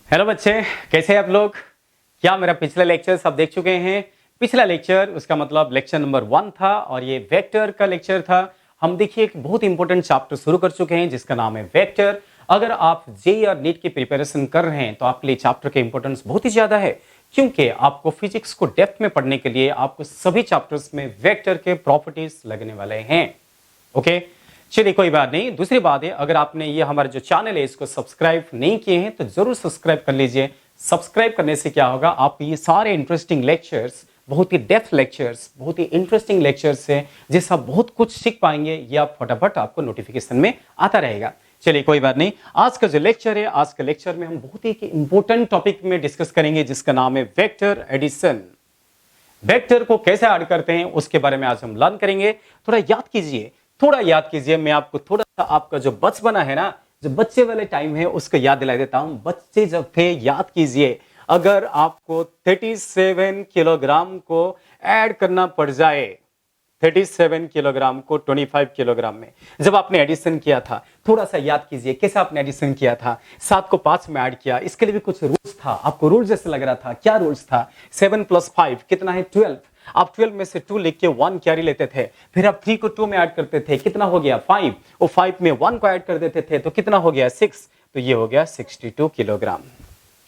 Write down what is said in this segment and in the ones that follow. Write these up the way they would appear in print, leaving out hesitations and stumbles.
Hello बच्चे, कैसे हैं आप लोग। क्या मेरा पिछला लेक्चर सब देख चुके हैं। पिछला लेक्चर उसका मतलब लेक्चर नंबर 1 था और ये वेक्टर का लेक्चर था। हम देखिए एक बहुत इंपॉर्टेंट चैप्टर शुरू कर चुके हैं जिसका नाम है वेक्टर। अगर आप जेईई और नीट की प्रिपरेशन कर रहे हैं तो आपके लिए चैप्टर का इंपॉर्टेंस बहुत ही ज्यादा है, क्योंकि आपको फिजिक्स को डेप्थ में पढ़ने के लिए आपको सभी चैप्टर्स में वेक्टर के प्रॉपर्टीज लगने वाले हैं। ओके, चलिए कोई बात नहीं। दूसरी बात है, अगर आपने ये हमारा जो चैनल है इसको सब्सक्राइब नहीं किए हैं तो जरूर सब्सक्राइब कर लीजिए। सब्सक्राइब करने से क्या होगा, आप ये सारे इंटरेस्टिंग लेक्चर्स, बहुत ही डेप्थ लेक्चर्स, बहुत ही इंटरेस्टिंग लेक्चर्स है जिससे आप बहुत कुछ सीख पाएंगे। ये आप फटाफट आपको नोटिफिकेशन में आता रहेगा। चलिए कोई बात नहीं, आज का जो लेक्चर है, आज के लेक्चर में हम बहुत ही इंपॉर्टेंट टॉपिक में डिस्कस करेंगे जिसका नाम है वेक्टर एडिशन। वेक्टर को कैसे ऐड करते हैं उसके बारे में आज हम लर्न करेंगे। थोड़ा याद कीजिए। मैं आपको थोड़ा सा आपका जो बचपना है ना, जो बच्चे वाले टाइम है उसको याद दिला देता हूं। बच्चे जब थे, याद कीजिए, अगर आपको 37 किलोग्राम को ऐड करना पड़ जाए, 37 किलोग्राम को 25 किलोग्राम में, जब आपने एडिशन किया था, थोड़ा सा याद कीजिए कैसे आपने एडिशन किया था। 7 को 5 में ऐड किया, इसके लिए भी कुछ रूल्स था। आपको रूल जैसे लग रहा था, क्या रूल्स था? 7 + 5 कितना है? 12। आप 12 में से 2 लिख के 1 कैरी लेते थे, फिर आप 3 को 2 में ऐड करते थे, कितना हो गया? 5। और 5 में 1 को ऐड कर देते थे तो कितना हो गया? 6। तो ये हो गया 62 किलोग्राम।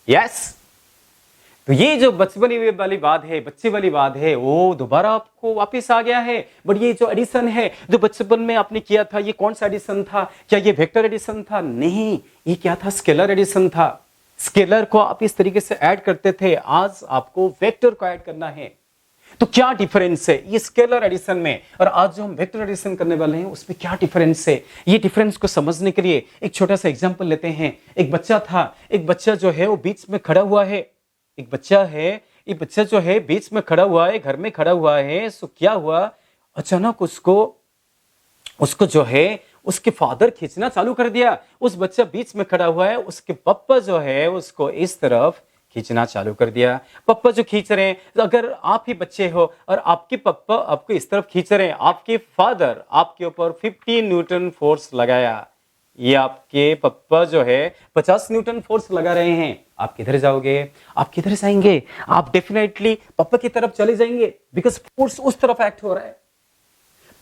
यस, तो ये जो बचपन वाली बात है, बच्चे वाली बात है, वो दोबारा आपको वापस आ गया है। बट ये जो एडिशन है जो बचपन में आपने किया था, ये कौन सा एडिशन था? क्या ये वेक्टर एडिशन था? नहीं, ये क्या था? स्केलर एडिशन था। स्केलर को आप इस तरीके से ऐड करते थे, आज आपको वेक्टर को ऐड करना है। तो क्या डिफरेंस है ये स्केलर एडिशन में और आज जो हम वेक्टर एडिशन करने वाले हैं उसमें क्या डिफरेंस है? ये डिफरेंस को समझने के लिए एक छोटा सा एग्जांपल लेते हैं। एक बच्चा था, एक बच्चा जो है वो बीच में खड़ा हुआ है। एक बच्चा है, ये बच्चा जो है बीच में खड़ा हुआ है, घर में खड़ा हुआ है। सो क्या हुआ, अचानक उसको उसको जो है उसके फादर खींचना चालू कर दिया। उस बच्चा बीच में खड़ा हुआ है, उसके पापा जो है उसको इस तरफ खींचना चालू कर दिया। पापा जो खींच रहे हैं, अगर आप ही बच्चे हो और आपके पापा आपको इस तरफ खींच रहे हैं, आपके फादर आपके ऊपर 50 न्यूटन फोर्स लगाया। ये आपके पापा जो है 50 न्यूटन फोर्स लगा रहे हैं। आप किधर जाओगे? आप किधर जाएंगे? आप डेफिनेटली पापा की तरफ चले जाएंगे, बिकॉज फोर्स उस तरफ एक्ट हो रहा है।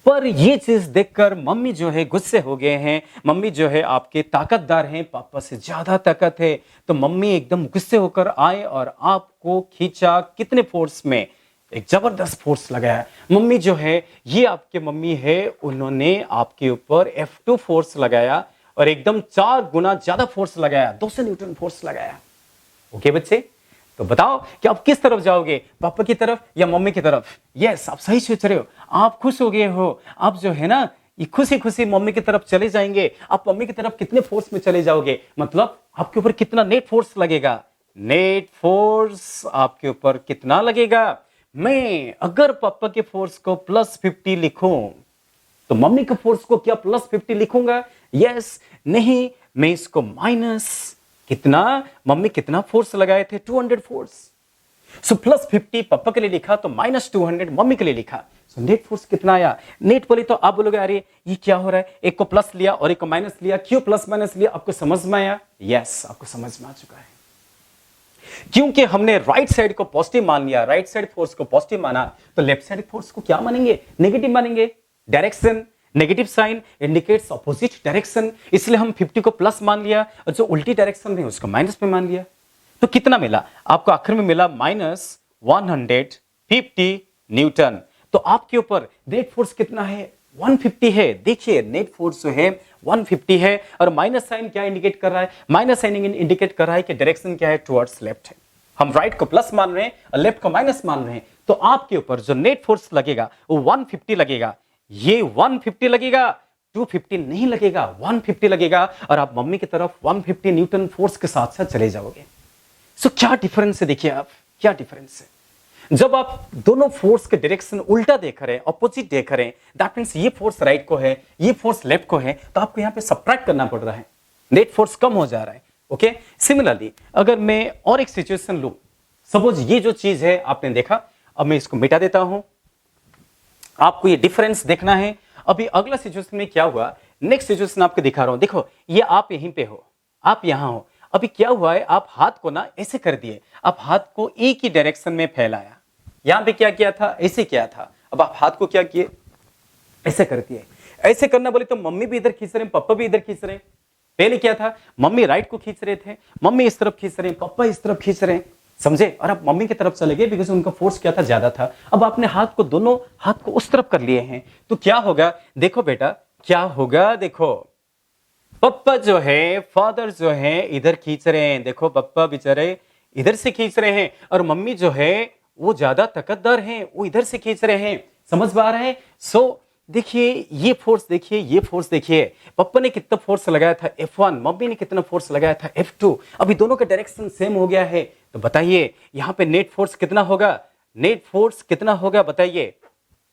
पर ये चीज देखकर मम्मी जो है गुस्से हो गए हैं। मम्मी जो है आपके ताकतदार हैं, पापा से ज्यादा ताकत है। तो मम्मी एकदम गुस्से होकर आए और आपको खींचा। कितने फोर्स में? एक जबरदस्त फोर्स लगाया। मम्मी जो है, ये आपके मम्मी है, उन्होंने आपके ऊपर F2 फोर्स लगाया और एकदम 4 गुना ज्यादा फोर्स लगाया, 200 न्यूटन फोर्स लगाया। ओके बच्चे, तो बताओ कि आप किस तरफ जाओगे, पापा की तरफ या मम्मी की तरफ? यस, आप सही सोच रहे हो। आप खुश हो गए हो, आप जो है ना ये खुशी खुशी मम्मी की तरफ चले जाएंगे। आप मम्मी की तरफ कितने फोर्स में चले जाओगे, मतलब आपके ऊपर कितना नेट फोर्स लगेगा? नेट फोर्स आपके ऊपर कितना लगेगा? मैं अगर पापा के फोर्स को +50 लिखूं तो मम्मी के फोर्स को क्या +50 लिखूंगा? यस, नहीं, मैं इसको माइनस कितना, मम्मी कितना फोर्स लगाए थे? 200 फोर्स। सो +50 पापा के लिए लिखा तो -200 मम्मी के लिए लिखा। सो नेट फोर्स कितना आया? नेट बोले तो आप बोलोगे अरे ये क्या हो रहा है, एक को प्लस लिया और एक को माइनस लिया, क्यों प्लस माइनस लिया? आपको समझ में आया? यस, आपको समझ में आ चुका है। क्योंकि हमने राइट साइड को पॉजिटिव मान लिया, राइट साइड फोर्स को पॉजिटिव माना, तो लेफ्ट साइड फोर्स को क्या मानेंगे? नेगेटिव मानेंगे। Direction, negative sign indicates opposite direction, इसलिए हम 50 को प्लस मान लिया और जो उल्टी डायरेक्शन है उसको माइनस में मान लिया। तो कितना मिला आपको? आखिर में मिला -150 न्यूटन। तो आपके ऊपर नेट फोर्स कितना है? 150 है। देखिए नेट फोर्स जो है 150 है और माइनस साइन क्या इंडिकेट कर रहा है? माइनस साइन इंडिकेट कर रहा है कि डायरेक्शन क्या है? टुवर्ड्स लेफ्ट है। हम राइट को प्लस मान रहे हैं और लेफ्ट को माइनस मान रहे हैं। तो आपके ऊपर जो नेट फोर्स लगेगा वो 150 लगेगा। ये 150 लगेगा, 250 नहीं लगेगा, 150 लगेगा और आप मम्मी की तरफ 150 न्यूटन फोर्स के साथ साथ चले जाओगे। सो क्या डिफरेंस है? देखिए आप, क्या डिफरेंस है। जब आप दोनों फोर्स के डायरेक्शन उल्टा देख रहे हैं, ऑपोजिट देख रहे हैं, दैट मींस ये फोर्स राइट को है, ये फोर्स लेफ्ट को है, तो आपको यहां पे सब्ट्रैक्ट करना पड़ रहा है। नेट फोर्स कम हो जा रहा है। ओके, सिमिलरली अगर मैं और एक सिचुएशन लूं, सपोज ये जो चीज है आपने देखा, अब मैं इसको मिटा देता हूं। आपको ये डिफरेंस देखना है। अभी अगला सिचुएशन में क्या हुआ, नेक्स्ट सिचुएशन आपको दिखा रहा हूं। देखो, ये आप यहीं पे हो, आप यहां हो, अभी क्या हुआ है, आप हाथ को ना ऐसे कर दिए, आप हाथ को एक ही डायरेक्शन में फैलाया। यहां पे क्या किया था, ऐसे किया था। अब आप हाथ को क्या किए, ऐसे कर दिए। ऐसे करना बोले तो मम्मी भी इधर खींच रहे हैं, पापा भी इधर खींच रहे हैं। पहले क्या था, मम्मी राइट को खींच रहे थे, मम्मी इस तरफ खींच रहे हैं, पापा इस तरफ खींच रहे हैं, समझे। और आप मम्मी की तरफ चले गए बिकॉज उनका फोर्स क्या था, ज्यादा था। अब आपने हाथ को, दोनों हाथ को उस तरफ कर लिए हैं, तो क्या होगा, देखो बेटा क्या होगा, देखो पप्पा जो है, फादर जो है इधर खींच रहे हैं, देखो पप्पा बेचारे इधर से खींच रहे हैं, और मम्मी जो है वो ज्यादा ताकतदार हैं, वो इधर से खींच रहे हैं। समझ पा रहे हैं। सो देखिए ये फोर्स, देखिए ये फोर्स, देखिए पप्पा ने कितना फोर्स लगाया था F1, मम्मी ने कितना फोर्स लगाया था F2। अभी दोनों का डायरेक्शन सेम हो गया है, तो बताइए यहाँ पे नेट फोर्स कितना होगा, नेट फोर्स कितना होगा, बताइए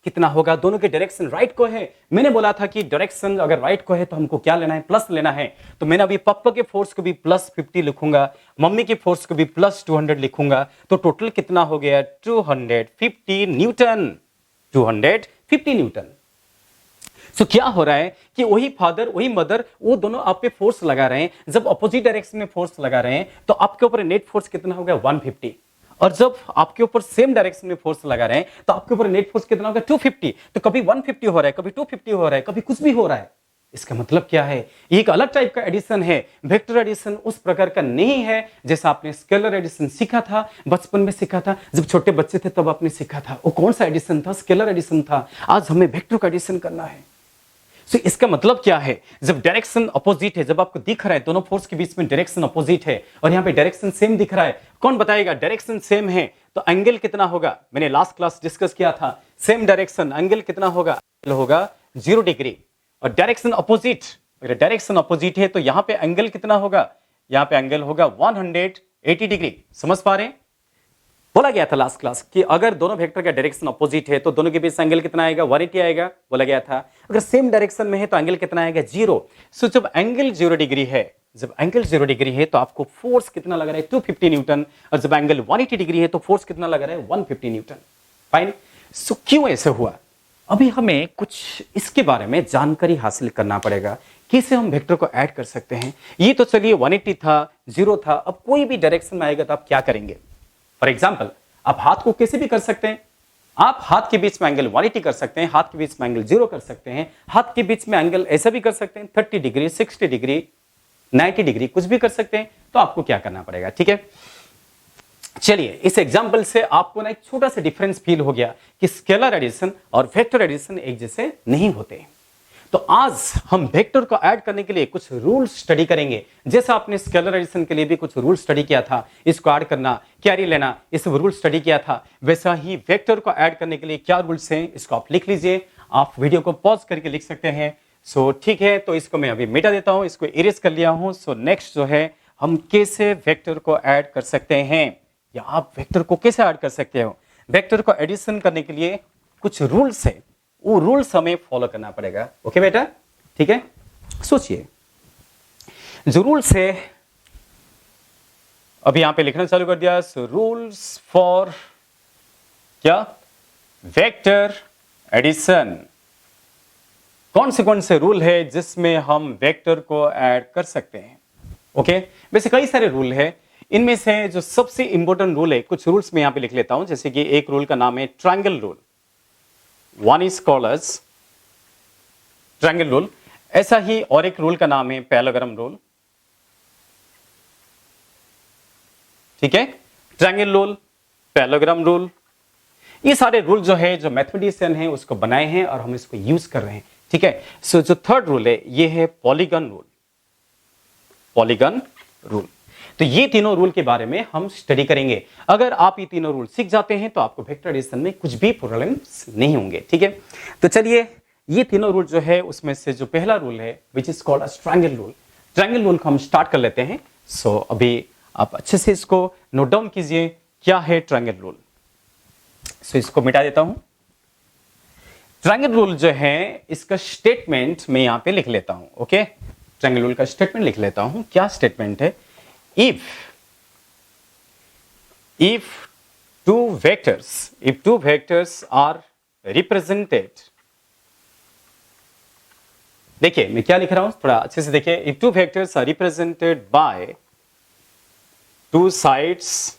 कितना होगा। दोनों के डायरेक्शन राइट को है। मैंने बोला था कि डायरेक्शन अगर राइट को है तो हमको क्या लेना है, प्लस लेना है। तो मैंने अभी पापा के फोर्स को भी +50 लिखूंगा, मम्मी के फोर्स को भी +200 लिखूंगा, तो टोटल कितना हो गया, 250 न्यूटन, 250 न्यूटन। सो क्या हो रहा है कि वही फादर वही मदर वो दोनों आप पे फोर्स लगा रहे हैं। जब अपोजिट डायरेक्शन में फोर्स लगा रहे हैं तो आपके ऊपर नेट फोर्स कितना हो गया, 150। और जब आपके ऊपर सेम डायरेक्शन में फोर्स लगा रहे हैं तो आपके ऊपर नेट फोर्स कितना होगा, 250। तो कभी 150 हो रहा है, कभी 250 हो रहा है, कभी कुछ भी हो रहा है। इसका मतलब क्या है, ये एक अलग टाइप का एडिशन है। वेक्टर एडिशन उस प्रकार का नहीं है जैसा आपने स्केलर एडिशन सीखा था, बचपन में सीखा था, जब छोटे बच्चे थे तब आपने सीखा था। वो कौन सा एडिशन था, स्केलर एडिशन था। आज हमें वेक्टर का एडिशन करना है। तो इसका मतलब क्या है, जब डायरेक्शन अपोजिट है, जब आपको दिख रहा है दोनों फोर्स के बीच में डायरेक्शन अपोजिट है और यहाँ पे डायरेक्शन सेम दिख रहा है, कौन बताएगा डायरेक्शन सेम है तो एंगल कितना होगा। मैंने लास्ट क्लास डिस्कस किया था, सेम डायरेक्शन एंगल कितना होगा, होगा 0 डिग्री। और डायरेक्शन अपोजिट, अगर डायरेक्शन अपोजिट है तो यहाँ पे एंगल कितना होगा, यहाँ पे एंगल होगा 180 डिग्री। समझ पा रहे हैं। बोला गया था लास्ट क्लास कि अगर दोनों वेक्टर का डायरेक्शन अपोजिट है तो दोनों के बीच एंगल कितना आएगा, 180 आएगा, बोला गया था। अगर सेम डायरेक्शन में है तो एंगल कितना आएगा, 0। सो जब एंगल 0 डिग्री है, जब एंगल 0 डिग्री है तो आपको फोर्स कितना लग रहा है, 250 न्यूटन। और जब एंगल 180 डिग्री है तो फोर्स कितना लग रहा है, 150 न्यूटन। फाइन। सो क्यों ऐसे हुआ, अभी हमें कुछ इसके बारे में जानकारी हासिल करना पड़ेगा, कैसे हम वेक्टर को ऐड कर सकते हैं। ये तो चलिए 180 था, 0 था, अब कोई भी डायरेक्शन में आएगा तो आप क्या करेंगे। फॉर एग्जाम्पल आप हाथ को कैसे भी कर सकते हैं, आप हाथ के बीच में एंगल 180 कर सकते हैं, हाथ के बीच में एंगल 0 कर सकते हैं, हाथ के बीच में एंगल ऐसा भी कर सकते हैं 30 डिग्री, 60 डिग्री, 90 डिग्री, कुछ भी कर सकते हैं। तो आपको क्या करना पड़ेगा, ठीक है। चलिए इस एग्जांपल से आपको ना एक छोटा सा डिफरेंस फील हो गया कि स्केलर एडिशन और वेक्टर एडिशन एक जैसे नहीं होते। तो आज हम वेक्टर को ऐड करने के लिए कुछ रूल स्टडी करेंगे। जैसा आपने स्केलर एडिशन के लिए भी कुछ रूल स्टडी किया था, इसको ऐड करना, कैरी लेना, इस रूल स्टडी किया था, वैसा ही वेक्टर को ऐड करने के लिए क्या रूल्स हैं इसको आप लिख लीजिए। आप वीडियो को पॉज करके लिख सकते हैं। सो ठीक है, तो इसको मैं अभी मिटा देता हूं, इसको इरेज कर लिया हूं। सो नेक्स्ट जो है हम कैसे वेक्टर को ऐड कर सकते हैं, या आप वेक्टर को कैसे ऐड कर सकते हो। वेक्टर को एडिशन करने के लिए कुछ रूल्स है, वो रूल्स हमें फॉलो करना पड़ेगा। ओके बेटा, ठीक है। सोचिए जो रूल्स है, अभी यहां पे लिखना चालू कर दिया। सो रूल्स फॉर क्या, वेक्टर एडिशन। कौन से रूल है जिसमें हम वेक्टर को ऐड कर सकते हैं। ओके, वैसे कई सारे रूल है, इनमें से जो सबसे इंपॉर्टेंट रूल है, कुछ रूल्स में यहां पे लिख लेता हूं। जैसे कि एक रूल का नाम है triangle rule, one is called as triangle rule. ऐसा ही और एक रूल का नाम है पैरेललोग्राम रूल, ठीक है। ट्रायंगल रूल, पैरेललोग्राम रूल, ये सारे रूल जो है जो मैथमेटिशियन है उसको बनाए हैं और हम इसको यूज कर रहे हैं, ठीक है। सो जो थर्ड रूल है ये है पॉलीगन रूल, पॉलीगन रूल। तो ये तीनों रूल के बारे में हम स्टडी करेंगे। अगर आप ये तीनों रूल सीख जाते हैं तो आपको वेक्टर एडिशन में कुछ भी प्रॉब्लम्स नहीं होंगे, ठीक है। तो चलिए ये तीनों रूल जो है उसमें से जो पहला रूल है which is called as triangle rule, triangle rule को हम स्टार्ट कर लेते हैं। सो अभी आप अच्छे से इसको नोट डाउन कीजिए, क्या है ट्रायंगल रूल। सो इसको मिटा देता हूं। ट्रायंगल रूल जो है इसका स्टेटमेंट मैं यहां पे लिख लेता हूं। ओके, ट्रायंगल रूल का स्टेटमेंट लिख लेता हूं। क्या स्टेटमेंट है, if two vectors are represented, देखिए मैं क्या लिख रहा हूं, थोड़ा अच्छे से देखिए। if two vectors are represented by two sides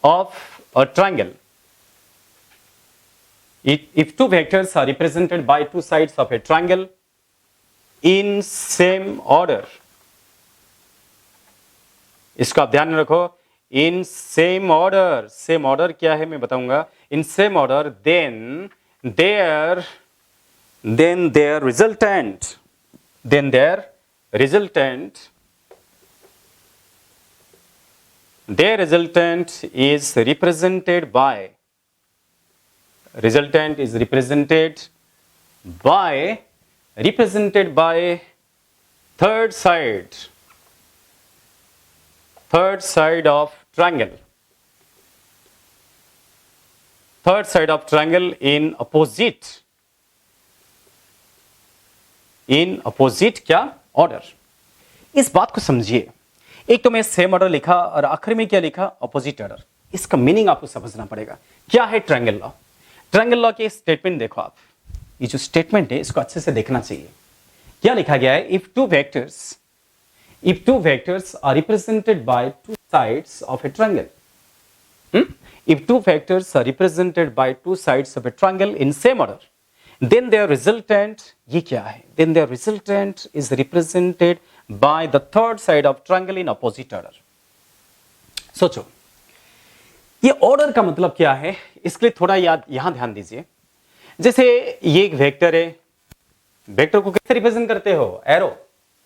of a triangle. If two vectors are represented by two sides of a triangle in same order, इसको आप ध्यान में रखो, in same order, same order क्या है मैं बताऊंगा, in same order, then their resultant is represented by third side of triangle in opposite क्या ऑर्डर। इस बात को समझिए, एक तो मैं सेम ऑर्डर लिखा और आखिर में क्या लिखा, अपोजिट ऑर्डर। इसका मीनिंग आपको समझना पड़ेगा, क्या है ट्रायंगल लॉ। ट्रायंगल लॉ के स्टेटमेंट देखो आप, ये जो स्टेटमेंट है इसको अच्छे से देखना चाहिए। क्या लिखा गया है, if two vectors are represented by two sides of a triangle, if two vectors are represented by two sides of a triangle in same order, then their resultant, ये क्या है, then their resultant is represented by the third side of triangle in opposite order। सोचो ये order का मतलब क्या है, इसके लिए थोड़ा यहां ध्यान दीजिए। जैसे ये एक वेक्टर है, वेक्टर को कैसे रिप्रेजेंट करते हो, एरो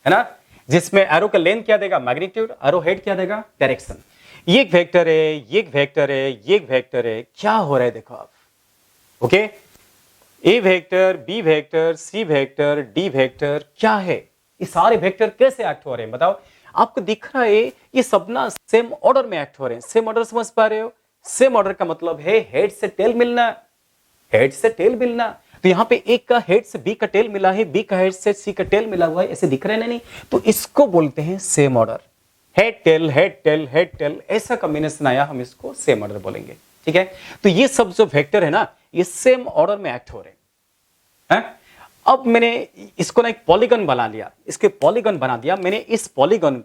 है ना, जिसमें एरो का लेंथ क्या देगा, मैग्नीट्यूड, एरो हेड क्या देगा, डायरेक्शन। ये एक वेक्टर है, ये एक वेक्टर है, ये एक वेक्टर है, क्या हो रहा है देखो आप, ओके। ए vector, B vector, C vector, D vector, क्या है, ये सारे वेक्टर कैसे एक्ट हो रहे हैं बताओ। आपको दिख रहा है ये सब ना सेम ऑर्डर में एक्ट हो रहे हैं। सेम ऑर्डर समझ पा रहे हो, सेम ऑर्डर का मतलब है हेड से टेल मिलना, हेड से टेल मिलना। तो यहाँ पे एक का हेड से बी का टेल मिला है, बी का हेड से सी का टेल मिला हुआ है, ऐसे दिख रहे हैं नहीं, तो इसको बोलते हैं same order. Head tail, head tail, head tail, ऐसा कॉम्बिनेशन आया, हम इसको सेम ऑर्डर बोलेंगे, ठीक है। तो ये सब जो वेक्टर है ना, ये सेम ऑर्डर में एक्ट हो रहे हैं। अब मैंने इसको ना एक पॉलीगन बना लिया, इसके पॉलीगन बना दिया मैंने, इस पॉलीगन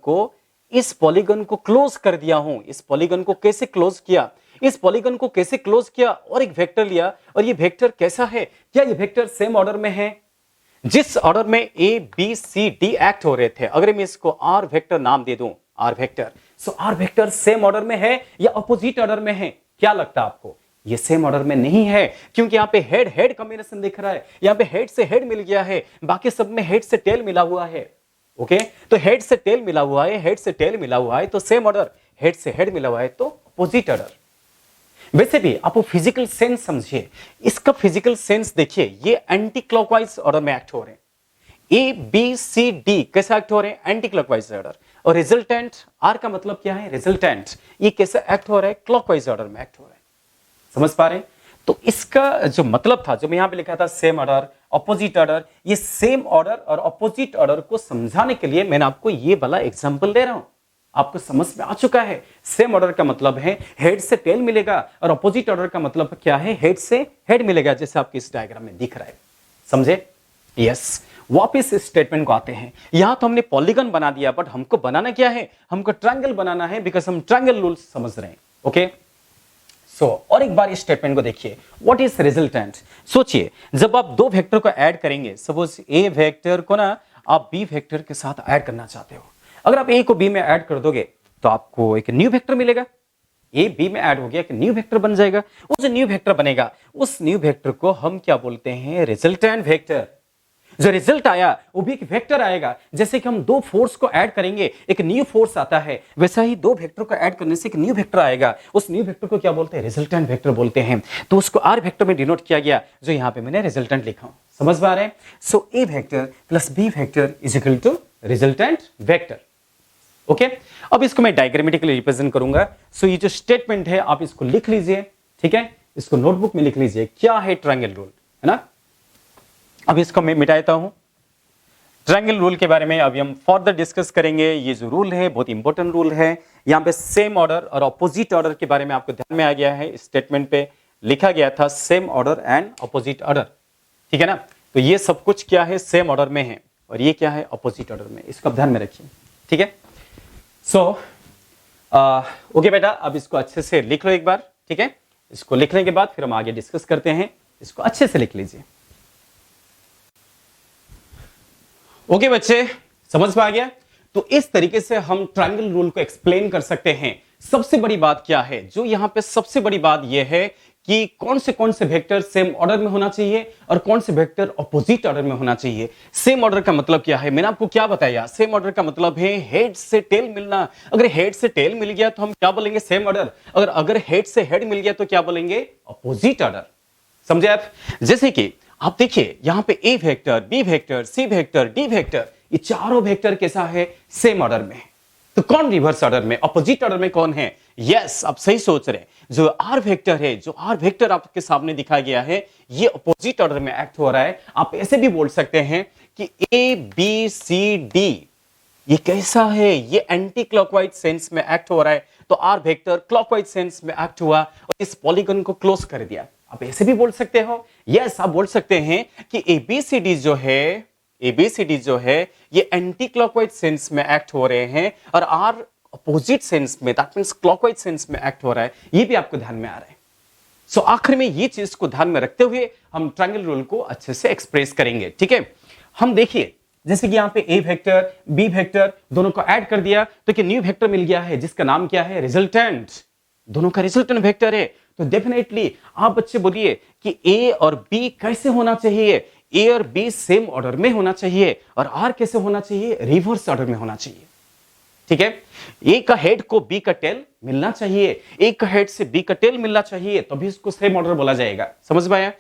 को क्लोज कर दिया हूं। इस पॉलीगन को कैसे क्लोज किया, इस पॉलीगन को कैसे क्लोज किया, और एक वेक्टर लिया, और ये वेक्टर कैसा है, क्या ये वेक्टर सेम ऑर्डर में है, जिस ऑर्डर में A B C D act हो रहे थे। अगर मैं इसको आर वेक्टर नाम दे दूं, R vector, so R vector same order में है या अपोजिट ऑर्डर में है, क्या लगता है आपको, ये सेम ऑर्डर में नहीं है, क्योंकि यहां पे हेड हेड कॉम्बिनेशन दिख रहा है, यहां पे हेड से हेड मिल गया है, बाकी सब में हेड से टेल मिला हुआ है, ओके। तो हेड से टेल मिला हुआ है, हेड से टेल मिला हुआ है तो सेम ऑर्डर, हेड से हेड मिला हुआ है तो अपोजिट ऑर्डर। वैसे भी आप फिजिकल सेंस समझिए, इसका फिजिकल सेंस देखिए, ये एंटी क्लॉकवाइज ऑर्डर में एक्ट हो रहे हैं। ए बी सी डी कैसे एक्ट हो रहे हैं, एंटी क्लॉकवाइज ऑर्डर। और रिजल्टेंट, आर का मतलब क्या है, रिजल्टेंट, ये कैसे एक्ट हो रहा है, क्लॉकवाइज ऑर्डर में एक्ट हो रहा है। समझ पा रहे हैं। तो इसका जो मतलब था, जो मैं यहां पे लिखा था सेम ऑर्डर, अपोजिट ऑर्डर, ये सेम ऑर्डर और अपोजिट ऑर्डर को समझाने के लिए मैंने आपको ये वाला एग्जांपल दे रहा हूं। आपको समझ में आ चुका है, सेम ऑर्डर का मतलब है हेड से टेल मिलेगा, और अपोजिट ऑर्डर का मतलब क्या है, हेड से हेड मिलेगा, जैसे आपके इस डायग्राम में दिख रहा है। समझे, यस। वापिस इस स्टेटमेंट को आते हैं। यहां तो हमने पॉलीगन बना दिया, बट हमको बनाना क्या है, हमको ट्रायंगल बनाना है, बिकॉज हम ट्रायंगल रूल समझ रहे हैं, ओके। और एक बार इस स्टेटमेंट को देखिए, व्हाट इज रिजल्टेंट। सोचिए, जब आप दो वेक्टर को ऐड करेंगे, सपोज ए वेक्टर को ना आप बी वेक्टर के साथ ऐड करना चाहते हो, अगर आप ए को बी में ऐड कर दोगे तो आपको एक न्यू वेक्टर मिलेगा। ए बी में ऐड हो गया, एक न्यू वेक्टर बन जाएगा। उस न्यू वेक्टर बनेगा, उस न्यू वेक्टर को हम क्या बोलते हैं, रिजल्टेंट वेक्टर। जो रिजल्ट आया वो भी एक वेक्टर आएगा। जैसे कि हम दो फोर्स को ऐड करेंगे, एक न्यू फोर्स आता है, वैसा ही दो वेक्टर को ऐड करने से एक न्यू वेक्टर आएगा। उस न्यू वेक्टर को क्या बोलते हैं, रिजल्टेंट वेक्टर बोलते हैं। तो उसको आर वेक्टर में डिनोट किया गया, जो यहां पे मैंने रिजल्टेंट लिखा हूं। समझ पा रहे हैं। So A vector plus B vector is equal to resultant vector, okay. अब इसको मैं डायग्रामेटिकली रिप्रेजेंट करूंगा। सो ये जो स्टेटमेंट है आप इसको लिख लीजिए, ठीक है, इसको नोटबुक में लिख लीजिए, क्या है ट्रायंगल रूल, है ना। अब इसको मैं मिटाता हूं। ट्रायंगल रूल के बारे में अभी हम फर्दर डिस्कस करेंगे। ये जो रूल है बहुत इंपॉर्टेंट रूल है। यहां पे सेम ऑर्डर और अपोजिट ऑर्डर के बारे में आपको ध्यान में आ गया है। स्टेटमेंट पे लिखा गया था same order and opposite order, ठीक है ना। तो ये सब कुछ क्या है, सेम ऑर्डर में है, और ये क्या है, अपोजिट ऑर्डर में। इसको आप ध्यान में रखिए, ठीक है। सो ओके बेटा, अब इसको अच्छे से लिख लो एक बार, ठीक है। इसको लिखने के बाद फिर हम आगे डिस्कस करते हैं। इसको अच्छे से लिख लीजिए। ओके बच्चे, समझ में आ गया? तो इस तरीके से हम ट्रायंगल रूल को एक्सप्लेन कर सकते हैं। सबसे बड़ी बात क्या है, जो यहां पे सबसे बड़ी बात यह है कि कौन से वेक्टर सेम ऑर्डर में होना चाहिए और कौन से वेक्टर ऑपोजिट ऑर्डर में होना चाहिए। सेम ऑर्डर का मतलब क्या है, मैंने आपको क्या बताया? सेम ऑर्डर का मतलब है हेड से टेल मिलना। अगर हेड से टेल मिल गया तो हम क्या बोलेंगे? Same order. अगर हेड से हेड मिल गया तो क्या बोलेंगे? Opposite order. समझे आप? जैसे कि आप देखिए यहां पे ए vector, B vector, C vector, D vector, ये चारों वेक्टर कैसा है? सेम ऑर्डर में। तो कौन रिवर्स ऑर्डर में, ऑपोजिट ऑर्डर में कौन है? यस, आप सही सोच रहे हैं। जो आर वेक्टर है, जो आर वेक्टर आपके सामने दिखाया गया है, ये ऑपोजिट ऑर्डर में एक्ट हो रहा है। आप ऐसे भी बोल सकते हैं कि ए बी सी डी ये कैसा है? ये एंटी क्लॉकवाइज सेंस में एक्ट हो रहा है। तो आर वेक्टर क्लॉकवाइज सेंस में एक्ट हुआ और इस पॉलीगन को क्लोज कर दिया। आप ऐसे भी बोल सकते हो। यस, आप बोल सकते हैं कि एबीसीडी जो है ये एंटी क्लॉकवाइज सेंस में एक्ट हो रहे हैं और आर अपोजिट सेंस में, दैट मींस क्लॉकवाइज सेंस में एक्ट हो रहा है। ये भी आपको ध्यान में आ रहा है। सो आखिर में ये चीज को ध्यान में रखते हुए हम ट्रायंगल रूल को अच्छे से एक्सप्रेस करेंगे, ठीक है। हम देखिए जैसे कि यहां पे ए वेक्टर, बी वेक्टर दोनों को ऐड कर दिया तो कि न्यू वेक्टर मिल गया है जिसका नाम क्या है? रिजल्टेंट। दोनों का रिजल्टेंट वेक्टर है। तो डेफिनेटली आप बच्चे बोलिए कि ए और बी कैसे होना चाहिए? ए और बी सेम ऑर्डर में होना चाहिए और आर कैसे होना चाहिए? रिवर्स ऑर्डर में होना चाहिए, ठीक है। ए का हेड को बी का टेल मिलना चाहिए, ए का हेड से बी का टेल मिलना चाहिए, तभी इसको सेम ऑर्डर बोला जाएगा। समझ में आया?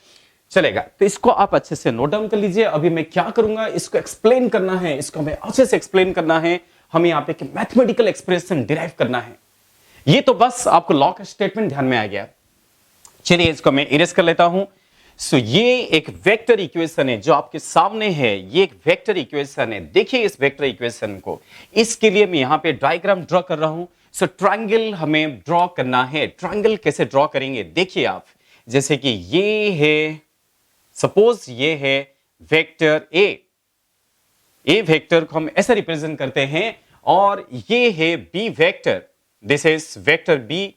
चलेगा। तो इसको आप अच्छे से नोट डाउन कर लीजिए। अभी मैं क्या करूंगा, इसको एक्सप्लेन करना है, इसको हमें अच्छे से एक्सप्लेन करना है। हमें यहां पे मैथमेटिकल एक्सप्रेशन डिराइव करना है। ये तो बस आपको लॉ का स्टेटमेंट ध्यान में आ गया। चलिए इसको मैं इरेज कर लेता हूं। सो ये एक वेक्टर इक्वेशन है जो आपके सामने है। ये एक वेक्टर इक्वेशन है। देखिए इस वेक्टर इक्वेशन को, इसके लिए मैं यहां पे डायग्राम ड्रॉ कर रहा हूं। सो ट्रायंगल हमें ड्रॉ करना है। ट्रायंगल कैसे ड्रॉ करेंगे? देखिए आप, जैसे कि ये है, सपोज ये है वेक्टर ए वेक्टर को हम ऐसे रिप्रेजेंट करते हैं और ये है B vector, this is vector B.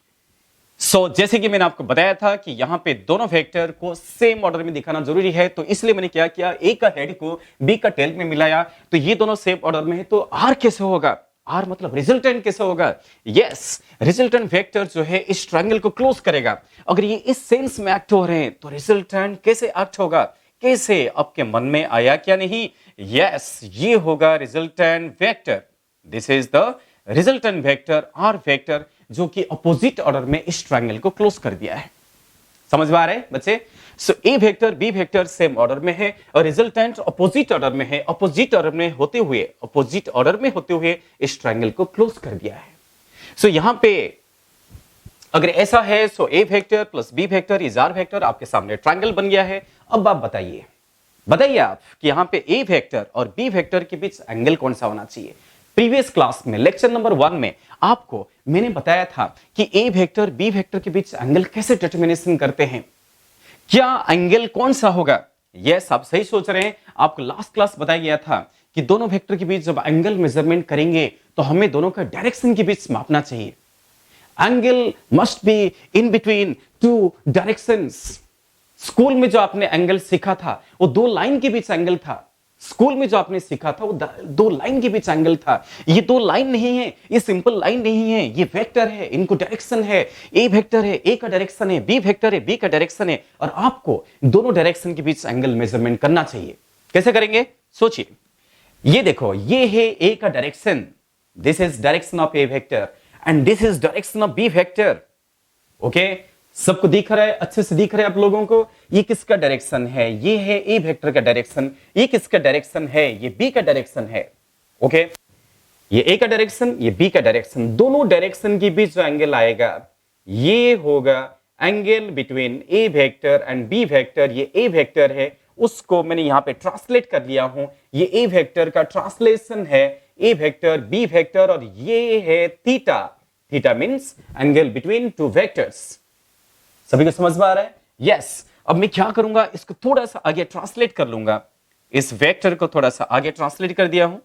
So जैसे कि मैंने आपको बताया था कि यहां पे दोनों वेक्टर को सेम ऑर्डर में दिखाना जरूरी है, तो इसलिए मैंने क्या किया, ए का हेड को बी का टेल में मिलाया। तो ये दोनों सेम ऑर्डर में है, तो आर कैसे होगा? आर मतलब रिजल्टेंट कैसे होगा? यस, रिजल्टेंट वेक्टर जो है इस ट्रायंगल को क्लोज करेगा। अगर ये इस सेंस में एक्ट हो रहे हैं तो रिजल्टेंट कैसे एक्ट होगा? कैसे? आपके मन में आया क्या नहीं? यस, ये होगा resultant vector. This is the resultant vector R vector, जो कि अपोजिट ऑर्डर में इस ट्रायंगल को क्लोज कर दिया है। समझ में आ रहा है बच्चे? So A vector B vector same order में है और रिजल्टेंट अपोजिट ऑर्डर में है। अपोजिट ऑर्डर में होते हुए इस ट्रायंगल को क्लोज कर दिया है। सो यहां पे अगर ऐसा है, so A vector plus B vector is R vector, आपके सामने ट्रायंगल बन गया है। अब आप बताइए आप कि यहां पे ए वेक्टर और बी वेक्टर के बीच एंगल कौन सा होना चाहिए? प्रीवियस क्लास में लेक्चर नंबर 1 में आपको मैंने बताया था कि ए वेक्टर बी वेक्टर के बीच एंगल कैसे डिटरमिनेशन करते हैं। क्या एंगल कौन सा होगा? यस, आप सही सोच रहे हैं। आपको लास्ट क्लास बताया गया था कि दोनों वेक्टर के बीच जब एंगल मेजरमेंट करेंगे तो हमें दोनों का डायरेक्शन के बीच मापना चाहिए। Angle must be in between two directions. School में जो आपने एंगल सीखा था वो दो लाइन के बीच एंगल था। स्कूल में जो आपने सीखा था वो दो लाइन के बीच एंगल था। ये दो लाइन नहीं है, ये सिंपल लाइन नहीं है, ये वेक्टर है, इनको डायरेक्शन है। ए वेक्टर है, ए का डायरेक्शन है, बी वेक्टर है, बी का डायरेक्शन है, और आपको दोनों डायरेक्शन के बीच एंगल मेजरमेंट करना चाहिए। कैसे करेंगे? सोचिए। ये देखो, ये है ए का direction, this is direction of A vector and this is direction of B vector. Okay, सबको दिख रहा है? अच्छे से दिख रहा है आप लोगों को? ये किसका डायरेक्शन है? ये है ए वेक्टर का डायरेक्शन। ये किसका डायरेक्शन है? ये बी का डायरेक्शन है। ओके, ये ए का डायरेक्शन, ये बी का डायरेक्शन, दोनों डायरेक्शन के बीच जो एंगल आएगा ये होगा angle between A vector and B vector. ये ए वेक्टर है, उसको मैंने यहां पे ट्रांसलेट कर लिया हूं। ये ए वेक्टर का ट्रांसलेशन है ए वेक्टर बी वेक्टर, और ये है theta. Theta means angle between two vectors. सभी को समझ में आ रहा है? यस। अब मैं क्या करूंगा, इसको थोड़ा सा आगे ट्रांसलेट कर लूंगा। इस वेक्टर को थोड़ा सा आगे ट्रांसलेट कर दिया हूं।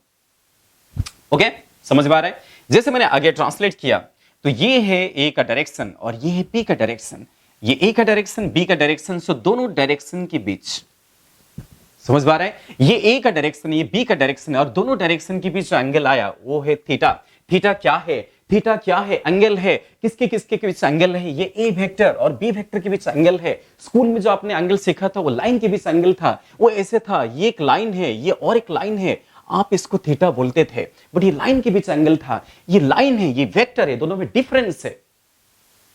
ओके, समझ में आ रहा है? जैसे मैंने आगे ट्रांसलेट किया तो ये है ए का डायरेक्शन और ये है बी का डायरेक्शन, ये ए का डायरेक्शन बी का डायरेक्शन, सो दोनों डायरेक्शन के बीच, समझ में आ रहा है? ये ए का डायरेक्शन ये बी का डायरेक्शन है और दोनों डायरेक्शन के बीच जो एंगल आया वो है थीटा। थीटा क्या है? थीटा क्या है? एंगल है। किसके किसके के बीच एंगल है? ये ए वेक्टर और बी वेक्टर के बीच एंगल है। स्कूल में जो आपने एंगल सीखा था वो लाइन के बीच एंगल था, वो ऐसे था, ये एक लाइन है, ये और एक लाइन है, आप इसको थीटा बोलते थे, बट ये लाइन के बीच एंगल था। ये लाइन है, ये वेक्टर है, दोनों में डिफरेंस है।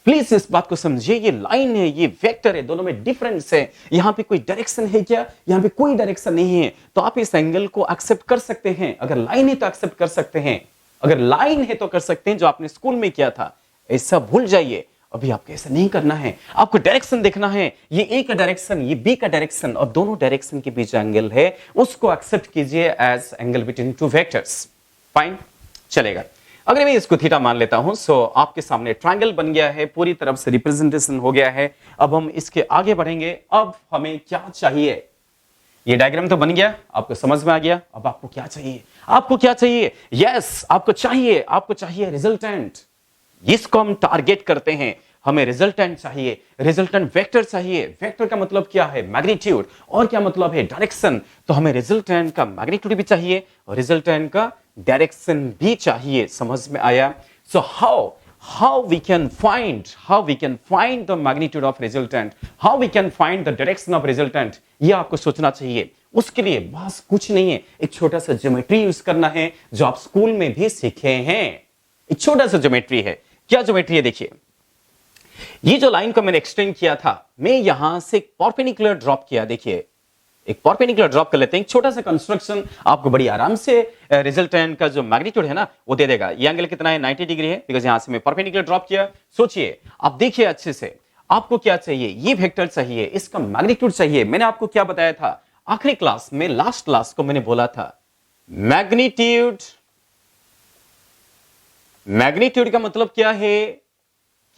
प्लीज इस बात को समझिए, ये लाइन है, ये वेक्टर है, दोनों में डिफरेंस है। यहां पे कोई डायरेक्शन है क्या? यहां पे कोई डायरेक्शन नहीं है, तो आप इस एंगल को एक्सेप्ट कर सकते हैं। अगर लाइन है तो एक्सेप्ट कर सकते हैं, अगर लाइन है तो कर सकते हैं, जो आपने स्कूल में किया था। ऐसा भूल जाइए, अभी आपको ऐसा नहीं करना है, आपको डायरेक्शन देखना है। ये ए का डायरेक्शन, ये बी का डायरेक्शन और दोनों डायरेक्शन के बीच एंगल है, उसको एक्सेप्ट कीजिए as angle between two vectors. Fine, चलेगा। अगर मैं इसको थीटा मान लेता हूं, सो आपके सामने ट्रायंगल बन गया है, पूरी तरफ से रिप्रेजेंटेशन हो गया है। अब हम इसके आगे बढ़ेंगे। अब हमें क्या चाहिए? ये डायग्राम तो बन गया, आपको समझ में आ गया। अब आपको क्या चाहिए? आपको क्या चाहिए? यस, आपको चाहिए रिजल्टेंट। इसको हम टारगेट करते हैं, हमें रिजल्टेंट चाहिए, रिजल्टेंट वेक्टर चाहिए। वेक्टर का मतलब क्या है? मैग्नीट्यूड। और क्या मतलब है? डायरेक्शन। तो हमें रिजल्टेंट का मैग्नीट्यूड भी चाहिए और रिजल्टेंट का डायरेक्शन भी चाहिए। समझ में आया? सो how we can find the magnitude of resultant, how we can find the direction of resultant, ये आपको सोचना चाहिए। उसके लिए बस कुछ नहीं है, एक छोटा सा ज्योमेट्री यूज करना है, जो आप स्कूल में भी सीखे हैं। एक छोटा सा ज्योमेट्री है। क्या ज्योमेट्री है? देखिए, ये जो लाइन को मैंने एक्सटेंड किया था, मैं यहां से एक परपेंडिकुलर ड्रॉप किया। देखिए, एक परपेंडिकुलर ड्रॉप कर लेते हैं, एक छोटा सा कंस्ट्रक्शन आपको बड़ी आराम से रिजल्टेंट का जो मैग्नीट्यूड है ना वो दे देगा। ये एंगल कितना है? 90 डिग्री है, बिकॉज यहां से मैं परपेंडिकुलर ड्रॉप किया। सोचिए, आप देखिए अच्छे से, आपको क्या चाहिए? ये वेक्टर चाहिए, इसका मैग्नीट्यूड चाहिए। मैंने आपको क्या बताया था आखिरी क्लास में? लास्ट क्लास को मैंने बोला था मैग्नीट्यूड का मतलब क्या है?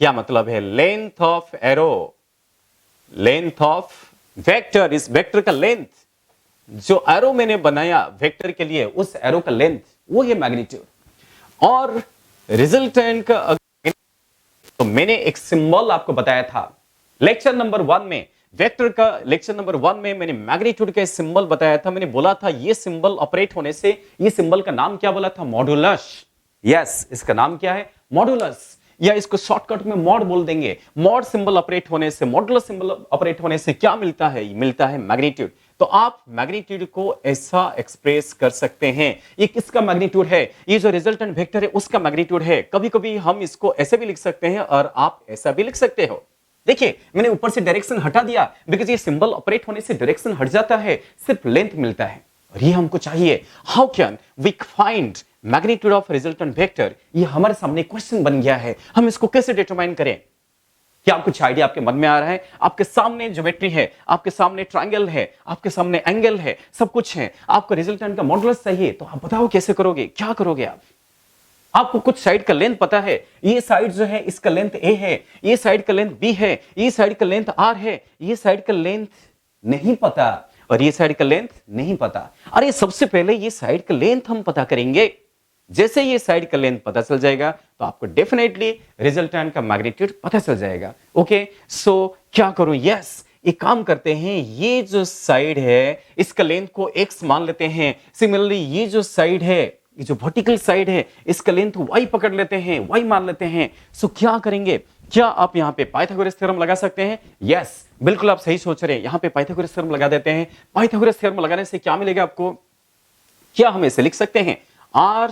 क्या मतलब है? Length of arrow, length of vector. इस वेक्टर का लेंथ, जो एरो मैंने बनाया वेक्टर के लिए, उस एरो का लेंथ, वो है मैग्नीट्यूड। और रिजल्टेंट का, तो मैंने एक सिंबल आपको बताया था लेक्चर नंबर 1 में, वेक्टर का लेक्चर नंबर 1 में मैंने मैग्नीट्यूड का सिंबल बताया था। मैंने बोला था ये सिंबल ऑपरेट होने से, ये सिंबल का नाम क्या बोला था? मॉडुलस। यस, इसका नाम क्या है? मॉडुलस, या इसको शॉर्टकट में मॉड बोल देंगे। मॉड सिंबल ऑपरेट होने से, मॉडुलस सिंबल ऑपरेट होने से क्या मिलता है? मिलता है मैग्नीट्यूड। तो आप मैग्नीट्यूड को ऐसा एक्सप्रेस कर सकते हैं, ये किसका मैग्नीट्यूड है? ये जो रिजल्टेंट वेक्टर है उसका मैग्नीट्यूड है। कभी कभी हम इसको ऐसे भी लिख सकते हैं और आप ऐसा भी लिख सकते हो। देखिए, मैंने ऊपर से डायरेक्शन हटा दिया, बिकॉज ये सिंबल ऑपरेट होने से डायरेक्शन हट जाता है, सिर्फ लेंथ मिलता है और ये हमको चाहिए। How can we find magnitude of resultant vector? ये हमारे सामने क्वेश्चन बन गया है, हम इसको कैसे डिटरमाइन करें? क्या कुछ आइडिया आपके मन में आ रहा है? आपके सामने ज्योमेट्री है, आपके सामने ट्रायंगल है, आपके सामने एंगल है, सब कुछ है। आपको रिजल्टेंट का मॉडुलस चाहिए, तो आप बताओ कैसे करोगे? क्या करोगे आप? आपको कुछ साइड का लेंथ पता है, ये साइड जो है इसका लेंथ ए है, ये साइड का लेंथ बी है, ये साइड का लेंथ आर है, ये साइड का लेंथ नहीं पता और ये साइड का लेंथ नहीं पता। अरे सबसे पहले ये साइड का लेंथ हम पता करेंगे। जैसे ये साइड का लेंथ पता चल जाएगा तो आपको डेफिनेटली रिजल्टेंट का मैग्नीट्यूड पता चल जाएगा। ओके, सो क्या करूं? यस, एक काम करते हैं, ये जो साइड है इसका लेंथ को x मान लेते हैं। सिमिलरली ये जो साइड है, ये जो वर्टिकल साइड है, इसका लेंथ y पकड़ लेते हैं, y मान लेते हैं। सो क्या करेंगे? क्या आप यहां पे पाइथागोरस थ्योरम लगा सकते हैं? यस, बिल्कुल आप सही सोच रहे हैं। यहां पे पाइथागोरस थ्योरम लगा देते हैं। पाइथागोरस थ्योरम लगाने से क्या मिलेगा आपको? क्या हम इसे लिख सकते हैं? आर